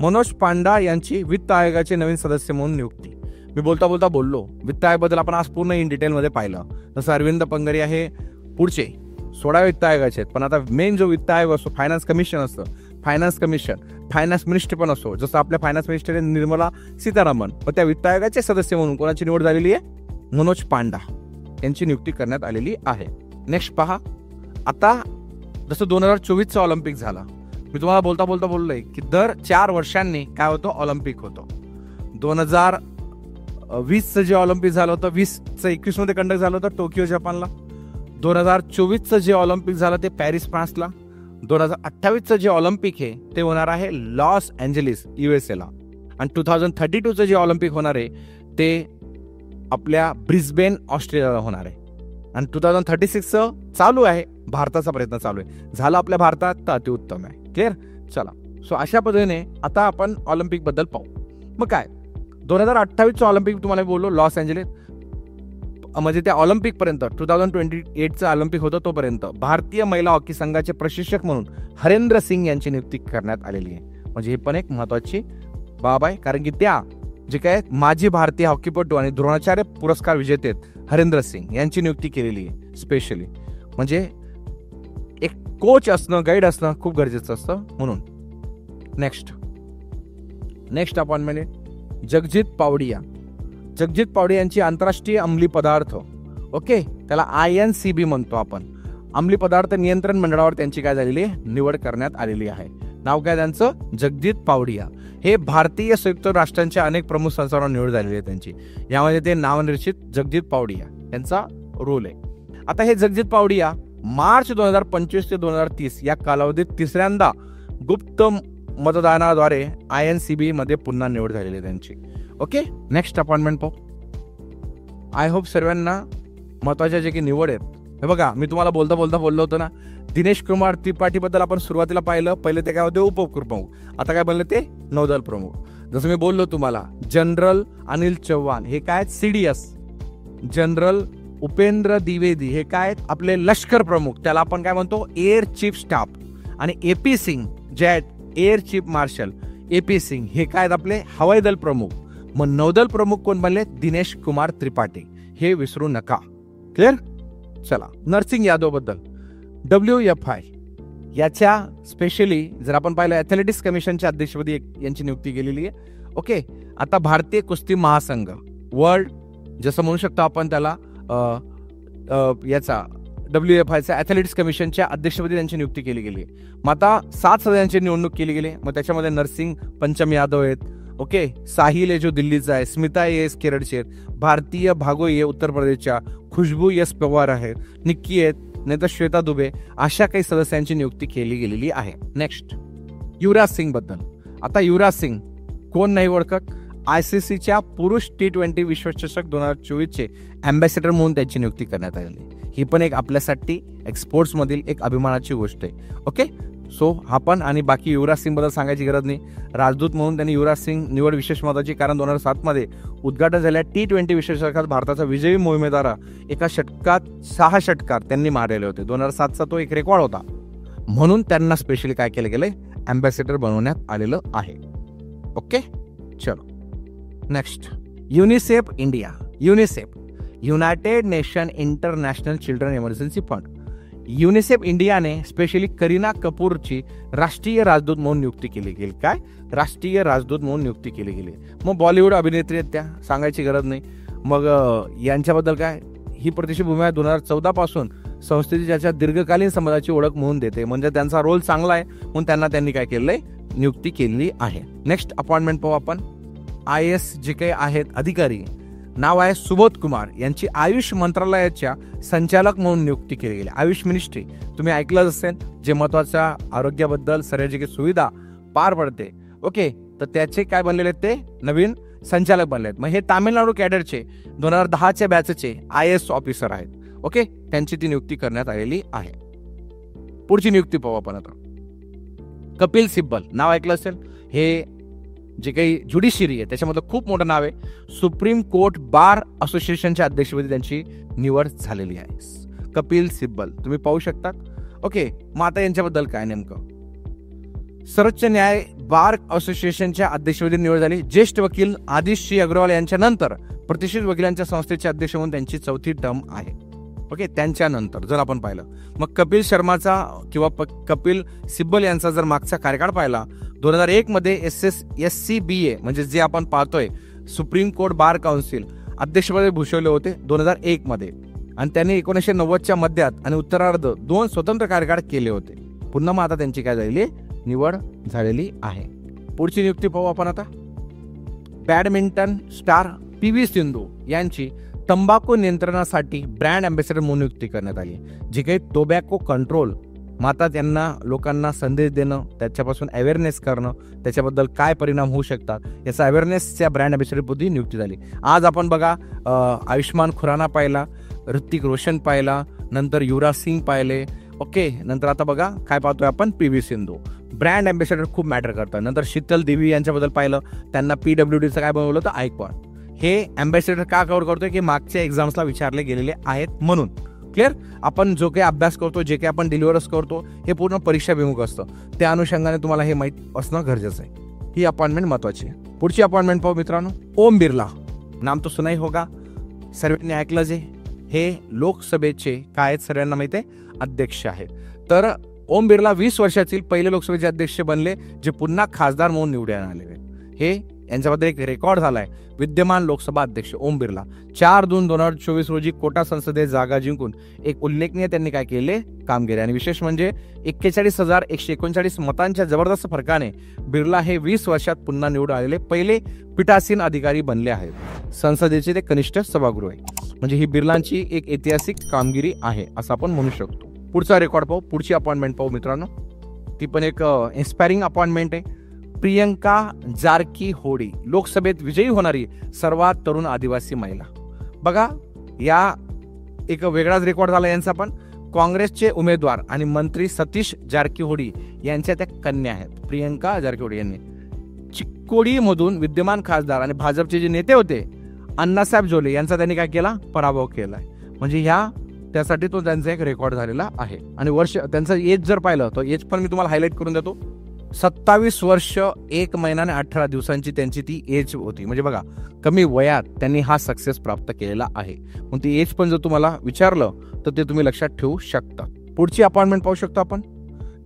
मनोज पांडा यांची वित्त आयोगाचे नवीन सदस्य म्हणून नियुक्ती. मी बोलता बोलता बोललो वित्त आयोगाबद्दल आपण आज पूर्ण इन डिटेलमध्ये पाहिलं. जसं अरविंद पंगरी आहे पुढचे 16 वित्त आयोगाचे आहेत, पण आता मेन जो वित्त आयोग असतो फायनान्स कमिशन असतं, फायनान्स कमिशन फायनान्स मिनिस्टर पण असतो. जसं आपल्या फायनान्स मिनिस्टर निर्मला सीतारामन, व त्या वित्त आयोगाचे सदस्य म्हणून कोणाची निवड झालेली आहे, मनोज पांडा यांची नियुक्ती करण्यात आलेली आहे. नेक्स्ट पहा, आता जसं 2024चं ऑलिम्पिक झाला, मी तुम्हाला बोलता बोलता बोललोय की दर 4 वर्षांनी काय होतं, ऑलिम्पिक होतं. 2020चं जे ऑलिम्पिक झालं होतं 2021 मध्ये कंडक्ट झालं होतं टोकियो जपानला. 2024चं जे ऑलिम्पिक झालं ते पॅरिस फ्रान्सला. 2028चं जे ऑलिम्पिक आहे ते होणार आहे लॉस एंजेलिस USA ला. आणि 2032चं जे ऑलिम्पिक होणार आहे ते आपल्या ब्रिस्बेन ऑस्ट्रेलियाला होणार आहे. आणि 2036चं चालू आहे, भारताचा प्रयत्न चालू आहे. झालं आपल्या भारतात तर अतिउत्तम आहे. क्लिअर, चला. सो अशा पद्धतीने आता आपण ऑलिम्पिक बद्दल पाहू. मग काय 2028चं ऑलिम्पिक तुम्हाला बोललो लॉस एंजेलिस, म्हणजे त्या ऑलिम्पिक पर्यंत 2028चं ऑलिम्पिक होतं तोपर्यंत भारतीय महिला हॉकी संघाचे प्रशिक्षक म्हणून हरेंद्र सिंग यांची नियुक्ती करण्यात आलेली आहे. म्हणजे ही पण एक महत्वाची बाब आहे, कारण की त्या जे काय माजी भारतीय हॉकीपटू आणि द्रोणाचार्य पुरस्कार विजेते हरेंद्र सिंग यांची नियुक्ती केलेली आहे स्पेशली. म्हणजे एक कोच असणं, गाईड असणं खूप गरजेचं असतं म्हणून. नेक्स्ट अपॉइंटमेंट आहे जगजित पावडिया. जगजित पावडिया यांची आंतरराष्ट्रीय अंमली पदार्थ, ओके, त्याला INCB म्हणतो आपण, अंमली पदार्थ नियंत्रण मंडळावर त्यांची काय झालेली आहे, निवड करण्यात आलेली आहे. नाव काय त्यांचं, जगजित पावडिया. हे भारतीय संयुक्त राष्ट्रांच्या अनेक प्रमुख संस्थांवर निवड झालेली आहे त्यांची. यामध्ये ते नावनिर्देशित जगजित पावडिया यांचा रोल आहे. आता हे जगजित पावडिया मार्च 2025 ते 2030 या कालावधीत तिसऱ्यांदा गुप्त मतदानाद्वारे INCB मध्ये पुन्हा निवड झालेली आहे त्यांची. ओके, नेक्स्ट अपॉइंटमेंट पाहू. आय होप सर्वांना महत्वाच्या जे की निवड आहेत. हे बघा, मी तुम्हाला बोलता बोलता बोललो होतो ना, दिनेश कुमार त्रिपाठी बद्दल आपण सुरुवातीला पाहिलं. पहिले ते काय होते, उपप्रमुख, आता काय बनले ते नौदल प्रमुख. जसं मी बोललो तुम्हाला, जनरल अनिल चव्हाण हे काय CDS, जनरल उपेंद्र द्विवेदी हे काय आपले लष्कर प्रमुख, त्याला आपण काय म्हणतो एअर चीफ स्टाफ. आणि AP सिंग जे आहेत air chief marshal, AP Singh हे काय आपले हवाई दल प्रमुख. मग नौदल प्रमुख कोण बनले, दिनेश कुमार त्रिपाठी, हे विसरू नका. क्लिअर, चला. नरसिंग यादव बद्दल, WFI याच्या स्पेशली जर आपण पाहिलं ॲथलेटिक्स कमिशनच्या अध्यक्षपदी यांची नियुक्ती केलेली आहे. ओके, आता भारतीय कुस्ती महासंघ वर्ल्ड जसं म्हणू शकतो आपण त्याला, याचा WFIचा ॲथलेटिक्स कमिशनच्या अध्यक्षपदी त्यांची नियुक्ती केली गेली. मग आता 7 सदस्यांची निवडणूक केली गेली. मग त्याच्यामध्ये नरसिंग पंचम यादव आहेत, ओके, साहिल जो दिल्लीचा आहे, स्मिता AS केरळचे, भारतीय भागोई उत्तर प्रदेशच्या, खुशबू S पवार आहेत, निक्की आहेत, नाही तर श्वेता दुबे, अशा काही सदस्यांची नियुक्ती केली गेलेली आहे. नेक्स्ट युवराज सिंग बद्दल. आता युवराज सिंग कोण नाही ओळखत, ICCच्या पुरुष T20 विश्वचषक 2024चे अँबॅसेडर म्हणून त्याची नियुक्ती करण्यात आलेली. ही पण एक आपल्यासाठी एक्सपोर्ट्स मधील एक अभिमानाची गोष्ट आहे. ओके, सो हा पण. आणि बाकी युवराज सिंग बद्दल सांगायची गरज नाही. राजदूत म्हणून त्यांनी युवराज सिंग निवड विशेष महत्वाची, कारण 2007 मध्ये उद्घाटन झालेल्या T20 विश्वचषकात भारताचा विजयी मोहिमेद्वारा एका षटकात 6 षटकार त्यांनी मारलेले होते. 2007चा तो एक रेकॉर्ड होता, म्हणून त्यांना स्पेशली काय केलं गेलंय, अँबॅसेडर बनवण्यात आलेलं आहे. ओके, चलो. Next UNICEF India. UNICEF United nation international children emergency fund. UNICEF इंडियाने स्पेशली करीना कपूरची राष्ट्रीय राजदूत म्हणून नियुक्ती केली गेली. काय? राष्ट्रीय राजदूत म्हणून नियुक्ती केली गेली. मग बॉलिवूड अभिनेत्री आहेत त्या, सांगायची गरज नाही. मग यांच्याबद्दल काय? ही प्रतिष्ठित भूमिका 2014 पासून संस्थेची ज्याच्या दीर्घकालीन संबंधाची ओळख म्हणून देते. म्हणजे त्यांचा रोल चांगला आहे म्हणून त्यांनी काय केलंय? नियुक्ती केली आहे. नेक्स्ट अपॉइंटमेंट पाहू आपण. IAS जे काही आहेत अधिकारी, नाव आहे सुबोध कुमार, यांची आयुष मंत्रालयाच्या संचालक म्हणून नियुक्ती केली गेली. आयुष मिनिस्ट्री तुम्ही ऐकलंच असेल, जे महत्वाच्या आरोग्याबद्दल सर्व सुविधा पार पडते. ओके, तर त्याचे काय बनलेले आहेत? ते नवीन संचालक बनले आहेत. मग हे तामिळनाडू कॅडरचे 2010च्या बॅचचे IAS ऑफिसर आहेत. ओके, त्यांची ती नियुक्ती करण्यात आलेली आहे. पुढची नियुक्ती पाहू आपण आता. कपिल सिब्बल नाव ऐकलं असेल. हे जे काही ज्युडिशियरी आहे त्याच्यामधलं खूप मोठं नाव आहे. सुप्रीम कोर्ट बार असोसिएशनच्या अध्यक्षपदी त्यांची निवड झालेली आहे. कपिल सिब्बल तुम्ही पाहू शकता. ओके, मग आता यांच्याबद्दल काय नेमकं? सर्वोच्च न्याय बार असोसिएशनच्या अध्यक्षपदी निवड झाली. ज्येष्ठ वकील आदिश श्री अग्रवाल यांच्या नंतर प्रतिष्ठित वकिलांच्या संस्थेचे अध्यक्ष म्हणून त्यांची 4थी टर्म आहे. ओके, त्यांच्यानंतर जर आपण पाहिलं मग कपिल शर्माचा किंवा कपिल सिब्बल यांचा जर मागचा कार्यकाळ पाहिला, 2001 मध्ये SCBA म्हणजे जे आपण पाहतोय सुप्रीम कोर्ट बार काउन्सिल अध्यक्षपदी भूषवले होते 2001 मध्ये, आणि त्यांनी 1990च्या मध्यात आणि उत्तरार्ध 2 स्वतंत्र कार्यकाळ केले होते. पुन्हा मग आता त्यांची काय झालेली? निवड झालेली आहे. पुढची नियुक्ती पाहू आपण आता. बॅडमिंटन स्टार PV सिंधू यांची तंबाखू नियंत्रणासाठी ब्रँड अँबॅसेडर म्हणून नियुक्ती करण्यात आली. जे काही टोबॅको कंट्रोल, माता त्यांना लोकांना संदेश देणं, त्याच्यापासून अवेअरनेस करणं, त्याच्याबद्दल काय परिणाम होऊ शकतात याचा अवेअरनेसच्या ब्रँड अँबॅसेडरपदी नियुक्ती झाली. आज आपण बघा आयुष्मान खुराना पाहिला, ऋतिक रोशन पाहिला, नंतर युवराज सिंग पाहिले. ओके, नंतर आता बघा काय पाहतोय आपण? PV सिंधू. ब्रँड अँबॅसेडर खूप मॅटर करतात. नंतर शीतल देवी यांच्याबद्दल पाहिलं, त्यांना PWDचं काय बनवलं होतं? आयकॉन. हे अँबॅसेडर का कव्हर करतोय? की मागच्या एक्झाम्सला विचारले गेलेले आहेत म्हणून. क्लिअर? आपण जो काही अभ्यास करतो, जे काही आपण डिलिव्हर्स करतो, हे पूर्ण परीक्षाभिमुख असतं. त्या अनुषंगाने तुम्हाला हे माहीत असणं गरजेचं आहे. ही अपॉइंटमेंट महत्वाची आहे. पुढची अपॉइंटमेंट पाहू मित्रांनो. ओम बिर्ला, नाम तो सुनाई होगा, सर्वांनी ऐकलं जे. हे लोकसभेचे काय आहेत? सर्वांना माहिती आहे, अध्यक्ष आहेत. तर ओम बिर्ला 20 वर्षातील पहिले लोकसभेचे अध्यक्ष बनले, जे पुन्हा खासदार म्हणून निवडून आलेले. हे यांच्याबद्दल एक रेकॉर्ड झालाय. विद्यमान लोकसभा अध्यक्ष ओम बिर्ला 4/2/2024 रोजी कोटा संसदेत जागा जिंकून एक उल्लेखनीय त्यांनी काय केले? काम केले. आणि विशेष म्हणजे 41,139 मतांच्या जबरदस्त फरकाने बिर्ला हे 20 वर्षात पुन्हा निवडून आलेले पहिले पीठासीन अधिकारी बनले आहेत. संसदेचे ते कनिष्ठ सभागृह आहे. म्हणजे ही बिर्लांची एक ऐतिहासिक कामगिरी आहे असं आपण म्हणू शकतो. पुढचा रेकॉर्ड पाहू. पुढची अपॉइंटमेंट पाहू मित्रांनो. ती पण एक इन्स्पायरिंग अपॉइंटमेंट आहे. प्रियंका जारकीहोळी, लोकसभेत विजयी होणारी सर्वात तरुण आदिवासी महिला. बघा, या एक वेगळाच रेकॉर्ड झाला यांचा. पण काँग्रेसचे उमेदवार आणि मंत्री सतीश जारकीहोळी यांच्या त्या कन्या आहेत. प्रियंका जारकीहोळी यांनी चिक्कोडीमधून विद्यमान खासदार आणि भाजपचे जे नेते होते अण्णासाहेब जोले यांचा त्यांनी काय केला? पराभव केलाय. म्हणजे त्यासाठी तो त्यांचा एक रेकॉर्ड झालेला आहे. आणि वर्ष त्यांचं एज जर पाहिलं तर एज पण मी तुम्हाला हायलाईट करून देतो. 27 वर्ष 1 महिना आणि 18 दिवसांची त्यांची ती एज होती. म्हणजे बघा, कमी वयात त्यांनी हा सक्सेस प्राप्त केलेला आहे. मग ती एज पण जर तुम्हाला विचारलं तर ते तुम्ही लक्षात ठेवू शकता. पुढची अपॉइंटमेंट पाहू शकतो आपण,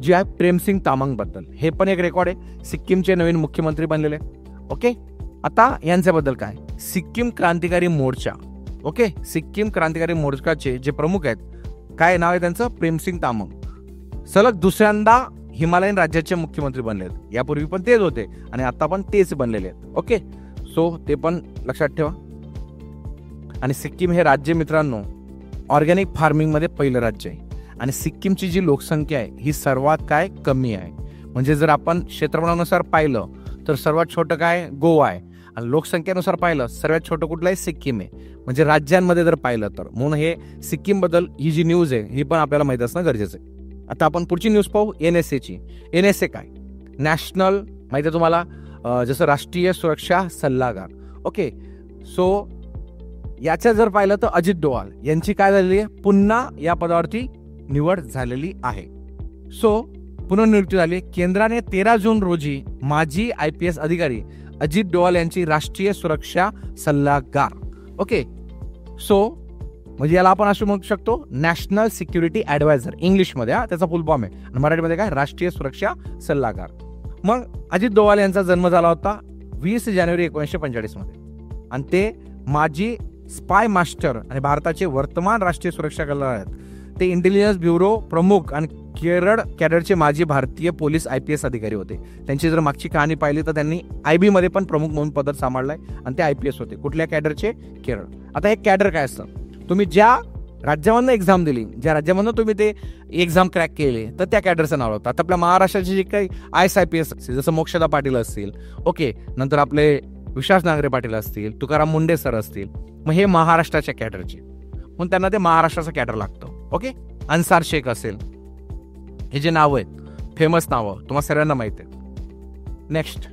जी आहे प्रेमसिंग तामांग बद्दल. हे पण एक रेकॉर्ड आहे. सिक्कीमचे नवीन मुख्यमंत्री बनलेले. ओके, आता यांच्याबद्दल काय? सिक्कीम क्रांतिकारी मोर्चा. ओके, सिक्कीम क्रांतिकारी मोर्चाचे जे प्रमुख आहेत, काय नाव आहे त्यांचं? प्रेमसिंग तामांग. सलग दुसऱ्यांदा हिमालयन राज्याचे मुख्यमंत्री बनले आहेत. यापूर्वी पण तेच होते आणि आता पण तेच बनलेले आहेत. ओके, सो ते पण लक्षात ठेवा. आणि सिक्कीम हे राज्य मित्रांनो ऑर्गॅनिक फार्मिंग मध्ये पहिलं राज्य आहे. आणि सिक्कीमची जी लोकसंख्या आहे ही सर्वात काय? कमी आहे. म्हणजे जर आपण क्षेत्रफळानुसार पाहिलं तर सर्वात छोटं काय? गोवा आहे. आणि लोकसंख्येनुसार पाहिलं सर्वात छोटं कुठलं आहे? सिक्कीम आहे. म्हणजे राज्यांमध्ये जर पाहिलं तर. म्हणून हे सिक्कीम बद्दल ही जी न्यूज आहे ही पण आपल्याला माहित असणं गरजेचं आहे. आता आपण पुढची न्यूज पाहू. NSA ची. NSA काय? नॅशनल, माहिती आहे तुम्हाला, जसं राष्ट्रीय सुरक्षा सल्लागार. ओके, सो याच्या जर पाहिलं तर अजित डोवाल यांची काय झालेली आहे? पुन्हा या पदावरती निवड झालेली आहे. सो पुनर्नियुक्ती झाली. केंद्राने 13 जून रोजी माजी IPS अधिकारी अजित डोवाल यांची राष्ट्रीय सुरक्षा सल्लागार. ओके, सो म्हणजे याला आपण असं म्हणू शकतो नॅशनल सिक्युरिटी ॲडवायझर इंग्लिशमध्ये, त्याचा फुल फॉर्म आहे. आणि मराठीमध्ये काय, राष्ट्रीय सुरक्षा सल्लागार. मग अजित डोवाल यांचा जन्म झाला होता 20 जानेवारी 1945 मध्ये, आणि ते माजी स्पाय मास्टर आणि भारताचे वर्तमान राष्ट्रीय सुरक्षा सल्लागार आहेत. ते इंटेलिजन्स ब्युरो प्रमुख आणि केरळ कॅडरचे माजी भारतीय पोलीस IPS अधिकारी होते. त्यांची जर मागची कहाणी पाहिली तर त्यांनी IB मध्ये पण प्रमुख म्हणून पद सांभाळलंय, आणि ते IPS होते. कुठल्या कॅडरचे, केरळ. आता हे कॅडर काय असतं, तुम्ही ज्या राज्यामधनं एक्झाम दिली, ज्या राज्यामधनं तुम्ही ते एक्झाम क्रॅक केले, तर त्या कॅडरचं नाव होतं. आता आपल्या महाराष्ट्राचे जे काही IS-IPS असतील, जसं मोक्षदा पाटील असतील, ओके, नंतर आपले विश्वास नांगरे पाटील असतील, तुकाराम मुंडे सर असतील, मग हे महाराष्ट्राच्या कॅडरचे, म्हणून त्यांना ते महाराष्ट्राचं कॅडर लागतं. ओके, अन्सार शेख असेल, हे जे नावं आहेत, फेमस नावं तुम्हाला सर्वांना माहिती आहेत. नेक्स्ट,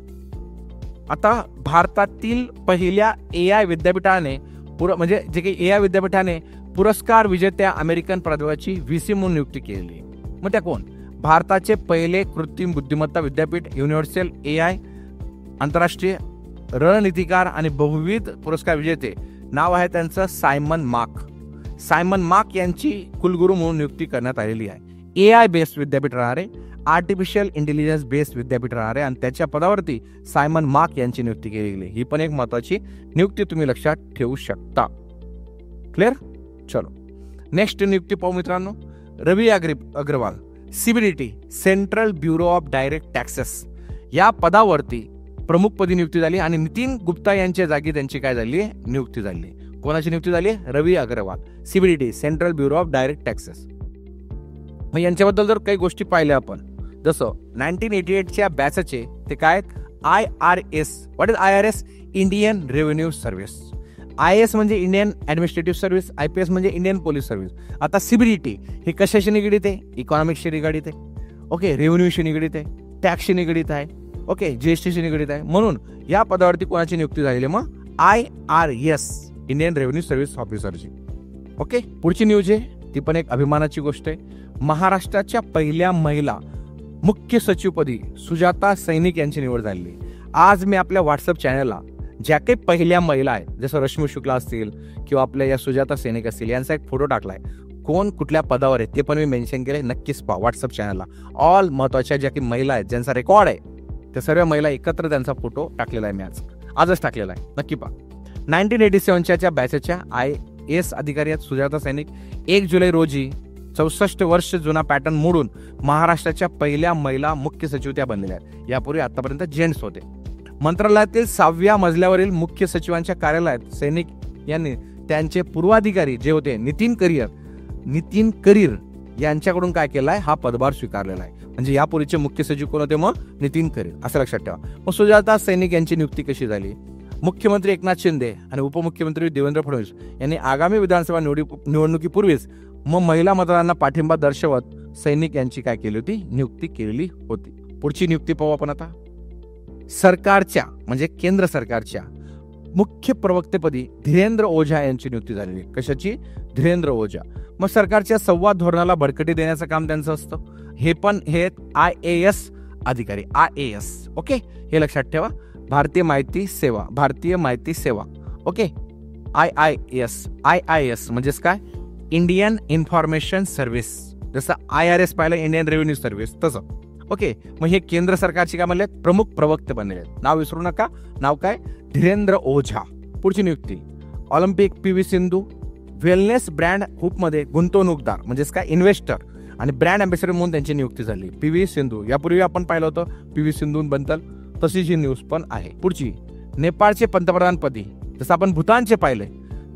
आता भारतातील पहिल्या AI विद्यापीठाने म्हणजे जे काही AI विद्यापीठाने पुरस्कार विजेत्या अमेरिकन प्राध्यापकाची VC म्हणून नियुक्ती केली. मग त्या कोण, भारताचे पहिले कृत्रिम बुद्धिमत्ता विद्यापीठ युनिव्हर्सल AI आंतरराष्ट्रीय रणनीतिकार आणि बहुविध पुरस्कार विजेते, नाव आहे त्यांचं सायमन मार्क. सायमन मार्क यांची कुलगुरू म्हणून नियुक्ती करण्यात आलेली आहे. AI बेस्ड विद्यापीठ राहणारे, आर्टिफिशियल इंटेलिजन्स बेस्ड विद्यापीठ राहणारे, आणि त्याच्या पदावरती सायमन मार्क यांची नियुक्ती केली गेली. ही पण एक महत्वाची नियुक्ती तुम्ही लक्षात ठेवू शकता. क्लिअर. चलो नेक्स्ट नियुक्ती पाहू मित्रांनो. Ravi Agrawal, CBDT central bureau of direct taxes या पदावरती प्रमुखपदी नियुक्ती झाली, आणि नितीन गुप्ता यांच्या जागी त्यांची काय झाली, नियुक्ती झाली. कोणाची नियुक्ती झाली, Ravi Agrawal, CBDT central bureau of direct taxes. मग यांच्याबद्दल जर काही गोष्टी पाहिल्या आपण, जसं 1988च्या बॅचचे ते काय, IRS. What is IRS, Indian revenue service. IAS म्हणजे इंडियन ॲडमिनिस्ट्रेटिव्ह सर्व्हिस, IPS म्हणजे इंडियन पोलीस सर्व्हिस. आता CBDT हे कशाशी निगडीत आहे, इकॉनॉमिक्सशी निगडीत आहे, ओके, रेव्हेन्यूशी निगडीत आहे, टॅक्सशी निगडीत आहे, ओके, GSTशी निगडीत आहे. म्हणून या पदावरती कोणाची नियुक्ती झालेली, मग IRS इंडियन रेव्हेन्यू सर्व्हिस ऑफिसरची. ओके, पुढची न्यूज आहे, ती पण एक अभिमानाची गोष्ट आहे. महाराष्ट्राच्या पहिल्या महिला मुख्य सचिवपदी सुजाता सैनिक यांची निवड झालेली. आज मी आपल्या व्हॉट्सअप चॅनलला ज्या काही पहिल्या महिला आहेत, जसं रश्मी शुक्ला असतील किंवा आपल्या या सुजाता सैनिक असतील, यांचा एक फोटो टाकलाय. कोण कुठल्या पदावर आहे ते पण मी मेन्शन केले. नक्कीच पहा व्हॉट्सअप चॅनलला. ऑल महत्वाच्या ज्या काही महिला आहेत, ज्यांचा रेकॉर्ड आहे, त्या सर्व महिला एकत्र त्यांचा फोटो टाकलेला आहे. मी आजच टाकलेला आहे, नक्की पहा. 1987च्या बॅचच्या IAS अधिकारी आहेत सुजाता सैनिक. 1 जुलै रोजी 64 वर्ष जुना पॅटर्न मोडून महाराष्ट्राच्या पहिल्या महिला मुख्य सचिव त्या बनलेल्या आहेत. यापूर्वी आतापर्यंत जेंट्स होते. मंत्रालयातील 6व्या मजल्यावरील मुख्य सचिवांच्या कार्यालयात सैनिक यांनी त्यांचे पूर्वाधिकारी जे होते नितीन करीर यांच्याकडून काय केलाय, हा पदभार स्वीकारलेला आहे. म्हणजे यापूर्वीचे मुख्य सचिव कोण होते, मग नितीन करीर, असं लक्षात ठेवा. मग सुजाता सैनिक यांची नियुक्ती कशी झाली. मुख्यमंत्री एकनाथ शिंदे आणि उपमुख्यमंत्री देवेंद्र फडणवीस यांनी आगामी विधानसभा निवडणुकीपूर्वीच मग महिला मतदारांना पाठिंबा दर्शवत सैनिक यांची काय केली होती, नियुक्ती केलेली होती. पुढची नियुक्ती पाहू आपण आता. सरकारच्या म्हणजे केंद्र सरकारच्या मुख्य प्रवक्तेपदी धीरेंद्र ओझा यांची नियुक्ती झालेली. कशाची, धीरेंद्र ओझा. मग सरकारच्या संवाद धोरणाला बळकटी देण्याचं काम त्यांचं असतं. हे पण हे IAS अधिकारी, IAS. ओके, हे लक्षात ठेवा. भारतीय माहिती सेवा. ओके, IIS म्हणजेच काय, इंडियन इन्फॉर्मेशन सर्व्हिस. जसं IRS पाहिलं, इंडियन रेव्हेन्यू सर्व्हिस, तसं. ओके, मग हे केंद्र सरकारचे काय म्हणले, प्रमुख प्रवक्ते बनलेले. नाव विसरू नका, नाव काय, धीरेंद्र ओझा. पुढची नियुक्ती. Olympic PV Sindhu wellness brand ग्रुपमध्ये गुंतवणूकदार म्हणजेच काय, इन्व्हेस्टर आणि ब्रँड अँबॅसेडर म्हणून त्यांची नियुक्ती झाली. PV सिंधू यापूर्वी आपण पाहिलं होतं PV सिंधूबद्दल, तशीच ही न्यूज पण आहे. पुढची. नेपाळचे पंतप्रधानपदी जसं आपण भूतानचे पाहिले,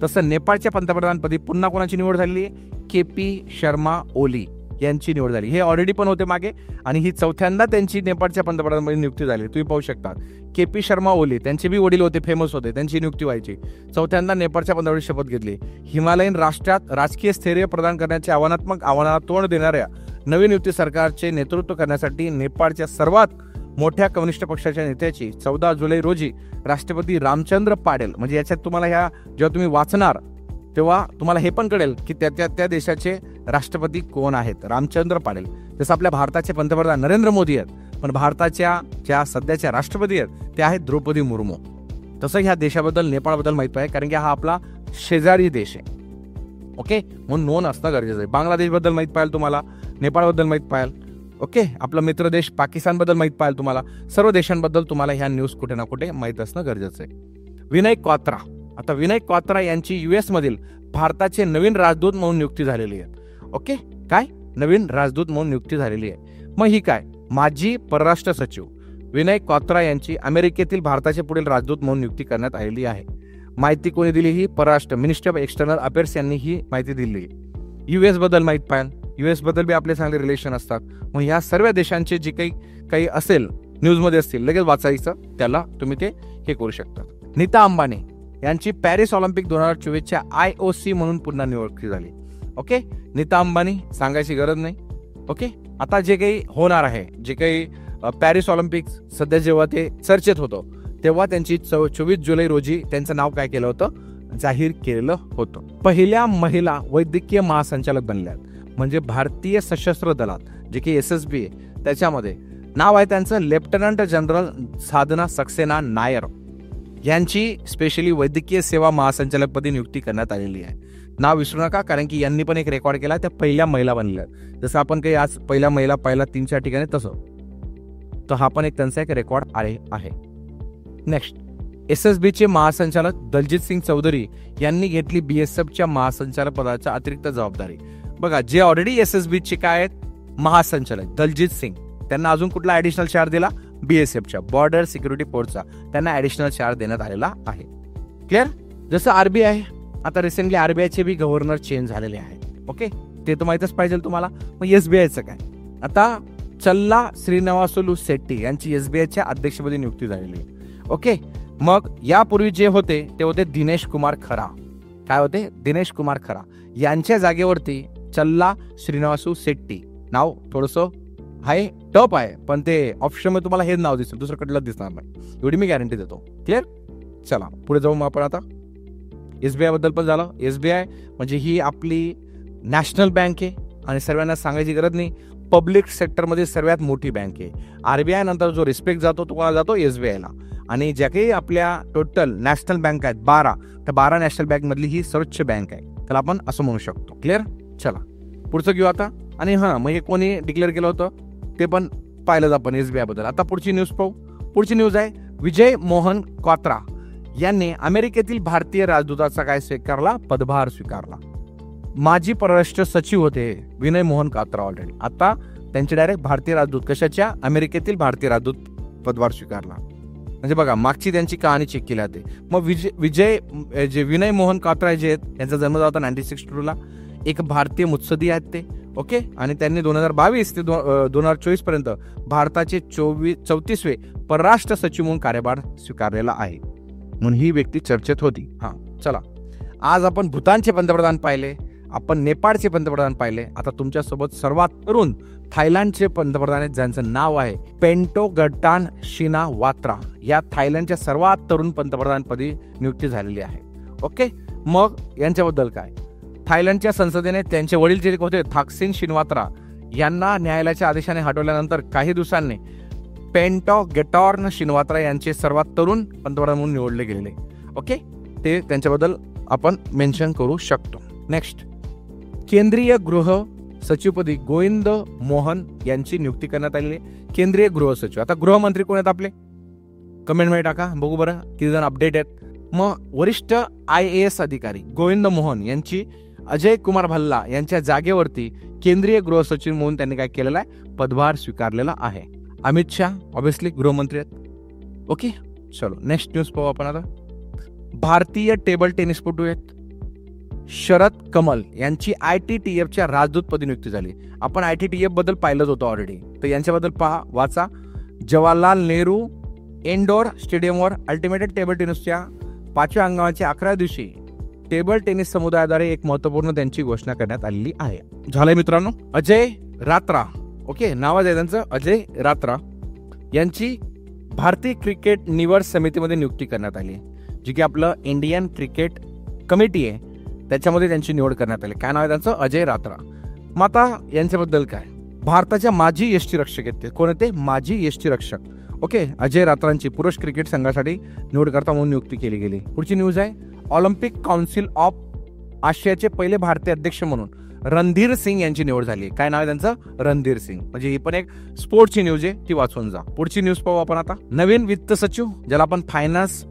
तसं नेपाळच्या पंतप्रधानपदी पुन्हा कोणाची निवड झालेली, KP शर्मा ओली यांची निवड झाली. हे ऑलरेडी पण होते मागे, आणि ही चौथ्यांदा त्यांची नेपाळच्या पंतप्रधानपदी नियुक्ती झाली. तुम्ही पाहू शकता, KP शर्मा ओली, त्यांचे बी वडील होते, फेमस होते, त्यांची नियुक्ती व्हायची. चौथ्यांदा नेपाळच्या पंतप्रधानाची शपथ घेतली. हिमालयन राष्ट्रात राजकीय स्थैर्य प्रदान करण्याचे आव्हानाला तोंड देणाऱ्या नवीन युती सरकारचे नेतृत्व करण्यासाठी नेपाळच्या सर्वात मोठ्या कम्युनिस्ट पक्षाच्या नेत्याची 14 जुलै रोजी राष्ट्रपती रामचंद्र पाडेल, म्हणजे याच्यात तुम्हाला ह्या जेव्हा तुम्ही वाचणार तेव्हा तुम्हाला हे पण कळेल की त्या देशाचे राष्ट्रपती कोण आहेत, रामचंद्र पाडेल. जसं आपल्या भारताचे पंतप्रधान नरेंद्र मोदी आहेत, पण भारताच्या ज्या सध्याच्या राष्ट्रपती आहेत त्या आहेत द्रौपदी मुर्मू. तसं ह्या देशाबद्दल नेपाळबद्दल माहिती आहे, कारण की हा आपला शेजारी देश आहे. ओके, म्हणून नोन असणं गरजेचं आहे. बांगलादेशबद्दल माहीत पाहिजे तुम्हाला, नेपाळबद्दल माहीत पाहिजे, ओके, आपला मित्र देश पाकिस्तानबद्दल माहीत पाहिजे तुम्हाला, सर्व देशांबद्दल तुम्हाला ह्या न्यूज कुठे ना कुठे माहीत असणं गरजेचं आहे. विनय क्वात्रा, आता विनय क्वात्रा यांची US मधील भारताचे नवीन राजदूत म्हणून नियुक्ती झालेली आहे. ओके, काय नवीन राजदूत म्हणून नियुक्ती झालेली आहे. मग ही काय, माजी परराष्ट्र सचिव विनय क्वात्रा यांची अमेरिकेतील भारताचे पुढील राजदूत म्हणून नियुक्ती करण्यात आलेली आहे. माहिती कोणी दिली? ही परराष्ट्र मिनिस्टर ऑफ एक्सटर्नल अफेअर्स यांनी ही माहिती दिली आहे. US बद्दल माहीत पाहिजे, US बद्दल बी आपले चांगले रिलेशन असतात. मग ह्या सर्व देशांचे जे काही असेल न्यूजमध्ये असतील लगेच वाचायचं, त्याला तुम्ही ते हे करू शकता. नीता अंबानी यांची पॅरिस ऑलिम्पिक 2024च्या IOC म्हणून पुन्हा नियुक्ती झाली. ओके, नीता अंबानी सांगायची गरज नाही. ओके, आता जे काही होणार आहे, जे काही पॅरिस ऑलिम्पिक सध्या जेव्हा ते चर्चेत होतं तेव्हा त्यांची 24 जुलै रोजी त्यांचं नाव काय केलं होतं, जाहीर केलेलं होतं. पहिल्या महिला वैद्यकीय महासंचालक बनल्यात, म्हणजे भारतीय सशस्त्र दलात जे काही SSB आहे त्याच्यामध्ये नाव आहे त्यांचं लेफ्टनंट जनरल साधना सक्सेना नायर यांची स्पेशली वैद्यकीय सेवा महासंचालकपदी नियुक्ती करण्यात आलेली आहे. नाव विसरू नका, कारण की यांनी पण एक रेकॉर्ड केला, त्या पहिल्या महिला बनल्या. जसं आपण काही आज पहिल्या महिला पहिला 3-4 ठिकाणी तसं, तर हा पण एक त्यांचा एक रेकॉर्ड आहे. नेक्स्ट, SSBचे महासंचालक दलजीत सिंग चौधरी यांनी घेतली BSFच्या महासंचालक पदाच्या अतिरिक्त जबाबदारी. बघा, जे ऑलरेडी SSBचे काय आहेत महासंचालक दलजीत सिंग, त्यांना अजून कुठला ऍडिशनल चार्ज दिला? BSFच्या बॉर्डर सिक्युरिटी फोर्सचा त्यांना ऍडिशनल चार्ज देण्यात आलेला आहे. क्लिअर? जसं RBI, आता रिसेंटली RBIचे बी गव्हर्नर चेंज झालेले आहेत. ओके, ते तर माहीतच पाहिजे तुम्हाला. मग SBIचं काय, आता चल्ला श्रीनिवासुलू शेट्टी यांची SBIच्या अध्यक्षपदी नियुक्ती झालेली आहे. ओके, मग यापूर्वी जे होते ते होते दिनेश कुमार खरा. काय होते? दिनेश कुमार खरा. यांच्या जागेवरती चल्ला श्रीनिवासू शेट्टी, नाव थोडंसं आहे, टप आहे, पण ते ऑप्शनमध्ये तुम्हाला हेच नाव दिसेल, दुसरं कुठलं दिसणार नाही, एवढी मी गॅरंटी देतो. क्लिअर? चला पुढे जाऊ मग आपण. आता SBI बद्दल पण झालं. SBI म्हणजे ही आपली नॅशनल बँक आहे आणि सर्वांना सांगायची गरज नाही, पब्लिक सेक्टरमध्ये सर्वात मोठी बँक आहे. RBI नंतर जो रिस्पेक्ट जातो तो कोणाला जातो? SBIला. आणि ज्या काही आपल्या टोटल नॅशनल बँक आहेत 12, त्या 12 नॅशनल बँक मधली ही सर्वोच्च बँक आहे, त्याला आपण असं म्हणू शकतो. क्लिअर? चला पुढचं घेऊ आता. आणि मग हे कोणी डिक्लेअर केलं होतं ते पण पाहिलं आपण SBI बद्दल. आता पुढची न्यूज पाहू. पुढची न्यूज आहे, विजय मोहन क्वात्रा यांनी अमेरिकेतील भारतीय राजदूताचा काय स्वीकारला? पदभार स्वीकारला. माजी परराष्ट्र सचिव होते विनय मोहन क्वात्रा ऑलरेडी, आता त्यांचे डायरेक्ट भारतीय राजदूत, कशाच्या? अमेरिकेतील भारतीय राजदूत पदभार स्वीकारला. म्हणजे बघा, मागची त्यांची कहाणी चेक केली जाते. मग विनय मोहन क्वात्रा जे आहेत यांचा जन्म झाला होता 1962ला. एक भारतीय मुत्सदी आहेत ते. ओके, आणि त्यांनी 2022 ते 2024 पर्यंत भारताचे 34वे परराष्ट्र सचिव म्हणून कार्यभार स्वीकारलेला आहे, म्हणून ही व्यक्ती चर्चेत होती. चला, आज आपण भूतानचे पंतप्रधान पाहिले, आपण नेपाळचे पंतप्रधान पाहिले. आता तुमच्यासोबत सर्वात तरुण थायलंडचे पंतप्रधान आहेत, ज्यांचं नाव आहे पेंटोगटान शिनावात्रा. या थायलंडच्या सर्वात तरुण पंतप्रधानपदी नियुक्ती झालेली आहे. ओके, मग यांच्याबद्दल काय? थायलंडच्या संसदेने त्यांचे वडील जे होते थाकसिन शिनवात्रा यांना न्यायालयाच्या आदेशाने हटवल्यानंतर काही दिवसांनी पेंटोगटान शिनवात्रा यांचे सर्वात तरुण पंतप्रधान म्हणून निवडले गेलेले. ओके, ते त्यांच्याबद्दल आपण मेन्शन करू शकतो. नेक्स्ट, केंद्रीय गृह सचिवपदी गोविंद मोहन यांची नियुक्ती करण्यात आलेली आहे. केंद्रीय गृह सचिव, आता गृहमंत्री कोण आहेत आपले? कमेंटमध्ये टाका, बघू बरं किती जण अपडेट आहेत. मग वरिष्ठ IAS अधिकारी गोविंद मोहन यांची अजय कुमार भल्ला यांच्या जागेवरती केंद्रीय गृह सचिव म्हणून त्यांनी काय केलेला आहे? पदभार स्वीकारलेला आहे. अमित शाह ऑब्विसली गृहमंत्री आहेत. ओके, चलो नेक्स्ट न्यूज पाहू आपण. आता भारतीय टेबल टेनिसपटू आहेत शरद कमल यांची ITTFच्या राजदूतपदी नियुक्ती झाली. आपण ITTF बद्दल पाहिलंच होतं ऑलरेडी, तर यांच्याबद्दल पहा, वाचा. जवाहरलाल नेहरू इंडोर स्टेडियमवर अल्टिमेट टेबल टेनिसच्या 5व्या हंगामाच्या 11व्या दिवशी टेबल टेनिस समुदायाद्वारे एक महत्वपूर्ण त्यांची घोषणा करण्यात आलेली आहे. झालंय मित्रांनो. अजय रात्रा, ओके, नाव आहे त्यांचं अजय रात्रा, यांची भारतीय क्रिकेट निवड समितीमध्ये नियुक्ती करण्यात आली, जी की आपलं इंडियन क्रिकेट कमिटी आहे त्याच्यामध्ये त्यांची निवड करण्यात आली. काय नाव आहे त्यांचं? अजय रात्रा. मग आता यांच्याबद्दल काय? भारताच्या माजी यष्टिरक्षक आहेत ते. कोण आहेत ते? माजी यष्टिरक्षक. ओके, अजय रात्रांची पुरुष क्रिकेट संघासाठी निवडकर्ता म्हणून नियुक्ती केली गेली. पुढची न्यूज आहे, ऑलिम्पिक काउन्सिल ऑफ आशियाचे पहिले भारतीय अध्यक्ष म्हणून रणधीर सिंग यांची निवड झाली. काय नाव आहे त्यांचं? रणधीर सिंग. म्हणजे ही पण एक स्पोर्ट्सची न्यूज आहे, ती वाचून जा. पुढची न्यूज पाहू आपण आता. नवीन वित्त सचिव, ज्याला आपण फायनान्स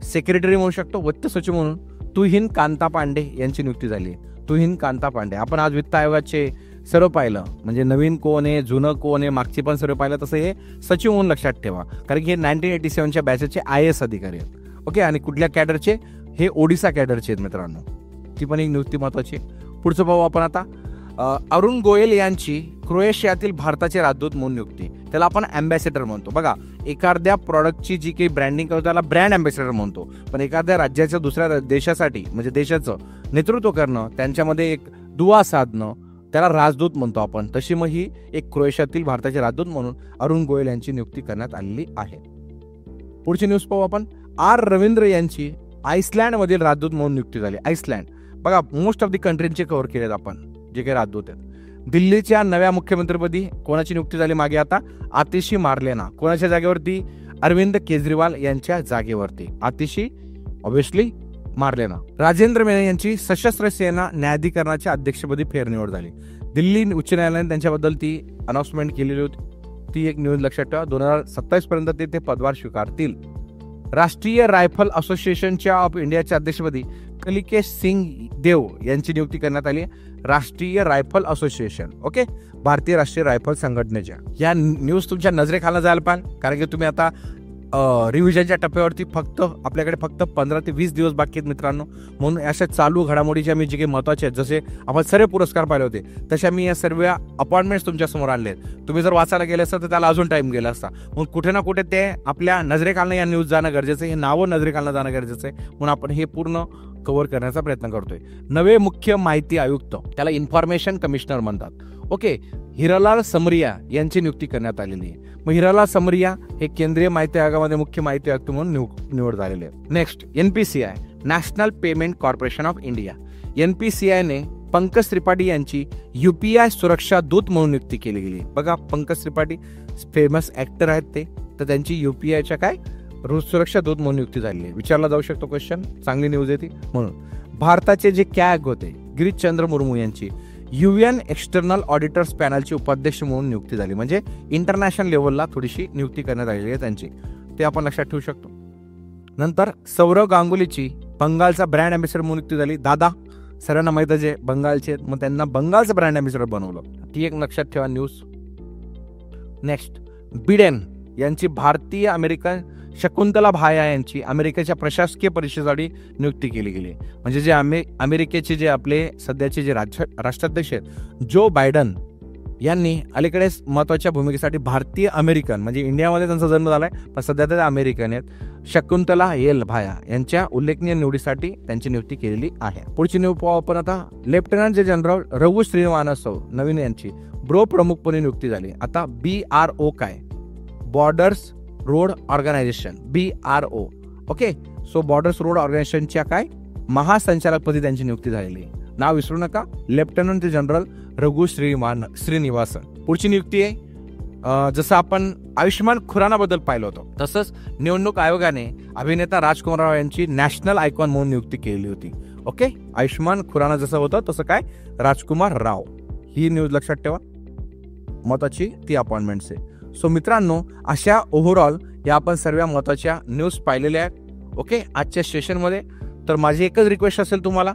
सेक्रेटरी म्हणू शकतो, वित्त सचिव म्हणून तुहिन कांता पांडे यांची नियुक्ती झाली. तुहिन कांता पांडे. आपण आज वित्त आयोगाचे सर्व पाहिलं, म्हणजे नवीन कोण आहे, जुनं कोण आहे, मागची पण सर्व पाहिलं, तसं हे सचिव म्हणून लक्षात ठेवा, कारण की हे 1987च्या बॅचचे IAS अधिकारी आहेत. ओके. आणि कुठल्या कॅडरचे? हे ओडिसा कॅडरचे आहेत मित्रांनो. ती पण एक नियुक्ती महत्वाची. पुढचं पाहू आपण आता. अरुण गोयल यांची क्रोएशियातील भारताचे राजदूत म्हणून नियुक्ती. त्याला आपण अँबॅसेडर म्हणतो. बघा, एखाद्या प्रॉडक्टची जी काही ब्रँडिंग करतो त्याला ब्रँड अँबॅसेडर म्हणतो, पण एखाद्या राज्याच्या दुसऱ्या देशासाठी म्हणजे देशाचं नेतृत्व करणं, त्यांच्यामध्ये एक दुवा साधणं, त्याला राजदूत म्हणतो आपण. तशी मग ही एक क्रोएशियातील भारताचे राजदूत म्हणून अरुण गोयल यांची नियुक्ती करण्यात आलेली आहे. पुढची न्यूज पाहू आपण. रवींद्र यांची आईसलँडमधील राजदूत म्हणून नियुक्ती झाली. आईसलँड. बघा, मोस्ट ऑफ दी कंट्रींचे कव्हर केलेत आपण जे काही राजदूत आहेत. दिल्लीच्या नव्या मुख्यमंत्रीपदी कोणाची नियुक्ती झाली मागे आता? आतिशी मार्लेना. कोणाच्या जागेवरती? अरविंद केजरीवाल यांच्या जागेवरती आतिशी ऑब्व्हियसली मार्लेना. राजेंद्र मेनन यांची सशस्त्र सेना न्यायाधिकरणाच्या अध्यक्षपदी फेरनिवड झाली. दिल्ली उच्च न्यायालयाने त्यांच्याबद्दल ती अनाउन्समेंट केलेली होती. ती एक न्यूज लक्षात ठेवा. 2027 पर्यंत ते पदभार स्वीकारतील. राष्ट्रीय रायफल असोसिएशनच्या ऑफ इंडियाच्या अध्यक्षपदी कलिकेश सिंग देव यांची नियुक्ती करण्यात आली. राष्ट्रीय रायफल असोसिएशन. ओके. भारतीय राष्ट्रीय रायफल संघटनेच्या. या न्यूज तुमच्या नजरेखालनं जायला पाहिजे, कारण की तुम्ही आता रिव्हिजनच्या टप्प्यावरती आपल्याकडे फक्त 15 ते 20 दिवस बाकी आहेत मित्रांनो. म्हणून अशा चालू घडामोडीच्या मी जे काही महत्त्वाचे आहेत, जसे आपण सर्व पुरस्कार पाहिले होते, तशा मी या सर्व अपॉइंटमेंट्स तुमच्या समोर आणले आहेत. तुम्ही जर वाचायला गेले असता तर त्याला अजून टाइम गेला असता. मग कुठे ना कुठे ते आपल्या नजरेखालनं या न्यूज जाणं गरजेचं आहे, हे नावं नजरेखालनं जाणं गरजेचं आहे. म्हणून आपण हे पूर्ण कव्हर करण्याचा प्रयत्न करतोय. नवे मुख्य माहिती आयुक्त, त्याला इन्फॉर्मेशन कमिशनर म्हणतात. ओके. हिरालाल समरिया यांची नियुक्ती करण्यात आलेली आहे. मग हिरालाल समरिया हे केंद्रीय माहिती आयोगामध्ये मुख्य माहिती आयुक्त म्हणून निवड झालेले आहे. Next, NPCI, national payment corporation of India. NPCI ने पंकज त्रिपाठी यांची UPI सुरक्षा दूत म्हणून नियुक्ती केली गेली. बघा, पंकज त्रिपाठी फेमस ऍक्टर आहेत ते, तर त्यांची UPIच्या काय सुरक्षा दूत म्हणून नियुक्ती झालेली आहे. विचारला जाऊ शकतो क्वेश्चन. चांगली न्यूज आहे ती. म्हणून भारताचे जे कॅग होते गिरीश चंद्र मुर्मू यांची UN एक्सटर्नल ऑडिटर्स पॅनलची उपाध्यक्ष म्हणून नियुक्ती झाली. म्हणजे इंटरनॅशनल लेवलला थोडीशी नियुक्ती करण्यात आलेली आहे त्यांची. ते आपण लक्षात ठेवू शकतो. नंतर सौरव गांगुलीची बंगालचा ब्रँड अँबॅसेडर म्हणून नियुक्ती झाली. दादा सर्वांना माहित आहे बंगालचे आहेत, मग त्यांना बंगालचं ब्रँड अँबॅसेडर बनवलं. ती एक लक्षात ठेवा न्यूज. नेक्स्ट, बिडेन यांची भारतीय अमेरिकन शकुंतला भाया यांची अमेरिकेच्या प्रशासकीय परिषदेसाठी नियुक्ती केली गेली. म्हणजे जे अमेरिकेचे जे आपले सध्याचे जे राष्ट्राध्यक्ष आहेत जो बायडन यांनी अलीकडेच महत्वाच्या भूमिकेसाठी भारतीय अमेरिकन, म्हणजे इंडियामध्ये त्यांचा जन्म झालाय पण सध्या ते अमेरिकन आहेत, शकुंतला एल भाया यांच्या उल्लेखनीय निवडीसाठी त्यांची नियुक्ती केलेली आहे. पुढची निवड पाहू आपण आता. लेफ्टनंट जनरल रघु श्रीनिवासव नवीन यांची ब्रो प्रमुखपणे नियुक्ती झाली. आता BRO काय? Borders road organization, BRO. Okay. So borders road ऑर्गनायझेशनच्या काय महासंचालकपदी त्यांची नियुक्ती झालेली. नाव विसरू नका, लेफ्टनंट जनरल रघु श्रीनिवासन. पुढची नियुक्ती आहे, जसं आपण आयुष्यमान खुरानाबद्दल पाहिलं होतं तसंच निवडणूक आयोगाने अभिनेता राजकुमार राव यांची नॅशनल आयकॉन म्हणून नियुक्ती केलेली होती. ओके. आयुष्यमान खुराना जसं होतं तसं काय राजकुमार राव. ही न्यूज लक्षात ठेवा, महत्वाची ती अपॉइंटमेंट्स आहे. सो मित्रांनो, अशा ओव्हरऑल या आपण सर्व महत्वाच्या न्यूज पाहिलेल्या आहेत. ओके. आजच्या सेशनमध्ये तर माझी एकच रिक्वेस्ट असेल तुम्हाला,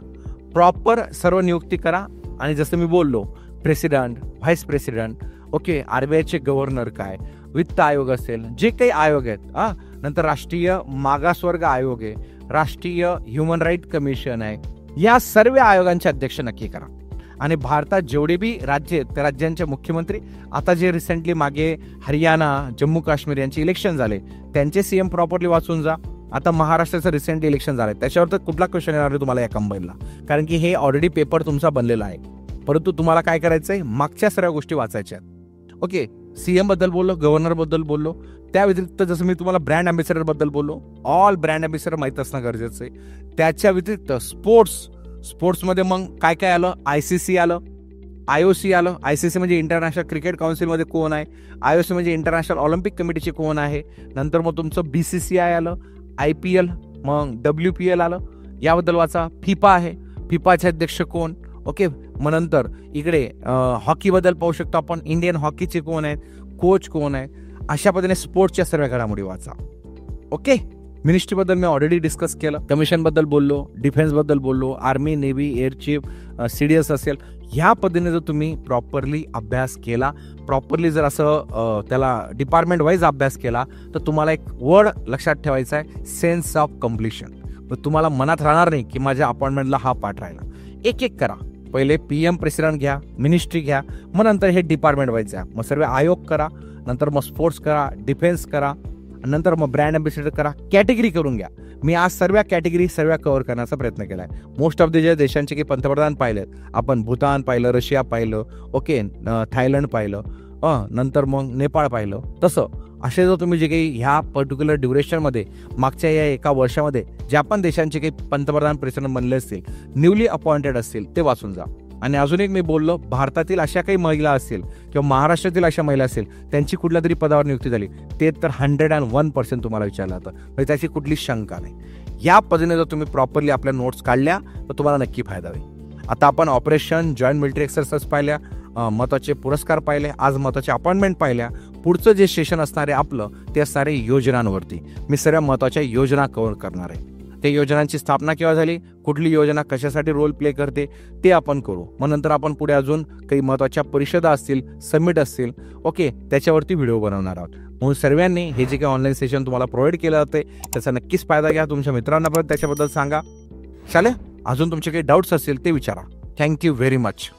प्रॉपर सर्व नियुक्ती करा. आणि जसं मी बोललो, प्रेसिडेंट, व्हाईस प्रेसिडेंट, ओके, RBIचे गव्हर्नर काय, वित्त आयोग असेल, जे काही आयोग आहेत, नंतर राष्ट्रीय मागासवर्ग आयोग आहे, राष्ट्रीय ह्युमन राईट कमिशन आहे, या सर्व आयोगांचे अध्यक्ष नक्की करा. आणि भारतात जेवढे बी राज्य आहेत त्या राज्यांचे मुख्यमंत्री, आता जे रिसेंटली मागे हरियाणा, जम्मू काश्मीर यांचे इलेक्शन झाले त्यांचे CM प्रॉपरली वाचून जा. आता महाराष्ट्राचं रिसेंटली इलेक्शन झालंय, त्याच्यावर तर कुठला क्वेश्चन येणार आहे तुम्हाला या कंबाईनला, कारण की हे ऑलरेडी पेपर तुमचा बनलेला आहे. परंतु तुम्हाला काय करायचंय, मागच्या सर्व गोष्टी वाचायच्या आहेत. ओके. CM बद्दल बोललो, गव्हर्नर बद्दल बोललो, त्या व्यतिरिक्त जसं मी तुम्हाला ब्रँड अँबॅसेडर बद्दल बोललो, ऑल ब्रँड अँबॅसेडर माहीत असणं गरजेचं आहे. त्याच्या व्यतिरिक्त स्पोर्ट्समध्ये मग काय काय आलं, ICC आलं, IOC आलं. ICC म्हणजे इंटरनॅशनल क्रिकेट काउन्सिलमध्ये कोण आहे, IOC म्हणजे इंटरनॅशनल ऑलिम्पिक कमिटीचे कोण आहे, नंतर मग तुमचं BCCI आलं, IPL, मग WPL आलं, याबद्दल वाचा. फिफा आहे, फिफाचे अध्यक्ष कोण, ओके. मग नंतर इकडे हॉकीबद्दल पाहू शकतो आपण, इंडियन हॉकीचे कोण आहेत, कोच कोण आहे. अशा पद्धतीने स्पोर्ट्सच्या सर्व घडामोडी वाचा, ओके. मिनिस्ट्रीबद्दल मी ऑलरेडी डिस्कस केलं, कमिशनबद्दल बोललो, डिफेन्सबद्दल बोललो, army, navy, air chief, CDS असेल. ह्या पद्धतीने जर तुम्ही प्रॉपरली अभ्यास केला, प्रॉपरली जर असं त्याला डिपार्टमेंट वाईज अभ्यास केला, तर तुम्हाला एक वर्ड लक्षात ठेवायचा आहे, सेन्स ऑफ कम्प्लिशन. मग तुम्हाला मनात राहणार नाही की माझ्या अपॉइंटमेंटला हा पाठ राहिला. एक एक करा. पहिले PM प्रेसिडेंट घ्या, मिनिस्ट्री घ्या, मग नंतर हे डिपार्टमेंट वाईज घ्या, मग सर्व आयोग करा, नंतर मग स्पोर्ट्स करा, डिफेन्स करा, नंतर मग ब्रँड अँबॅसेडर करा. कॅटेगरी करून घ्या. मी आज सर्व कॅटेगरी कव्हर करण्याचा प्रयत्न केला आहे. मोस्ट ऑफ द जे देशांचे काही पंतप्रधान पाहिलेत आपण, भूतान पाहिलं, रशिया पाहिलं, ओके, थायलंड पाहिलं, नंतर मग नेपाळ पाहिलं. तसं असे जर तुम्ही जे काही ह्या पर्टिक्युलर ड्युरेशनमध्ये मागच्या या एका वर्षामध्ये ज्या पण देशांचे काही पंतप्रधान प्रेसिडेंट बनले असतील, न्यूली अपॉइंटेड असतील, ते वाचून जा. आणि अजून एक मी बोललो, भारतातील अशा काही महिला असतील किंवा महाराष्ट्रातील अशा महिला असतील त्यांची कुठल्या तरी पदावर नियुक्ती झाली, ते तर 101% तुम्हाला विचारलं जातं, म्हणजे त्याची कुठलीच शंका नाही. या पद्धतीने जर तुम्ही प्रॉपरली आपल्या नोट्स काढल्या तर तुम्हाला नक्की फायदा होईल. आता आपण ऑपरेशन, जॉईंट मिलिटरी एक्सरसाइज पाहिल्या, महत्त्वाचे पुरस्कार पाहिले, आज महत्त्वाचे अपॉइंटमेंट पाहिल्या. पुढचं जे सेशन असणार आहे आपलं ते असणार आहे योजनांवरती. मी सर्व महत्त्वाच्या योजना कव्हर करणार आहे. ते योजनांची स्थापना केव्हा झाली, कुठली योजना कशासाठी रोल प्ले करते ते आपण करू. मग नंतर आपण पुढे अजून काही महत्त्वाच्या परिषदा असतील, समिट असतील, ओके, त्याच्यावरती व्हिडिओ बनवणार आहोत. म्हणून सर्वांनी हे जे काही ऑनलाईन सेशन तुम्हाला प्रोव्हाइड केलं जाते त्याचा नक्कीच फायदा घ्या. तुमच्या मित्रांना पण त्याच्याबद्दल सांगा. चालेल, अजून तुमचे काही डाऊट्स असतील ते विचारा. Thank you very much.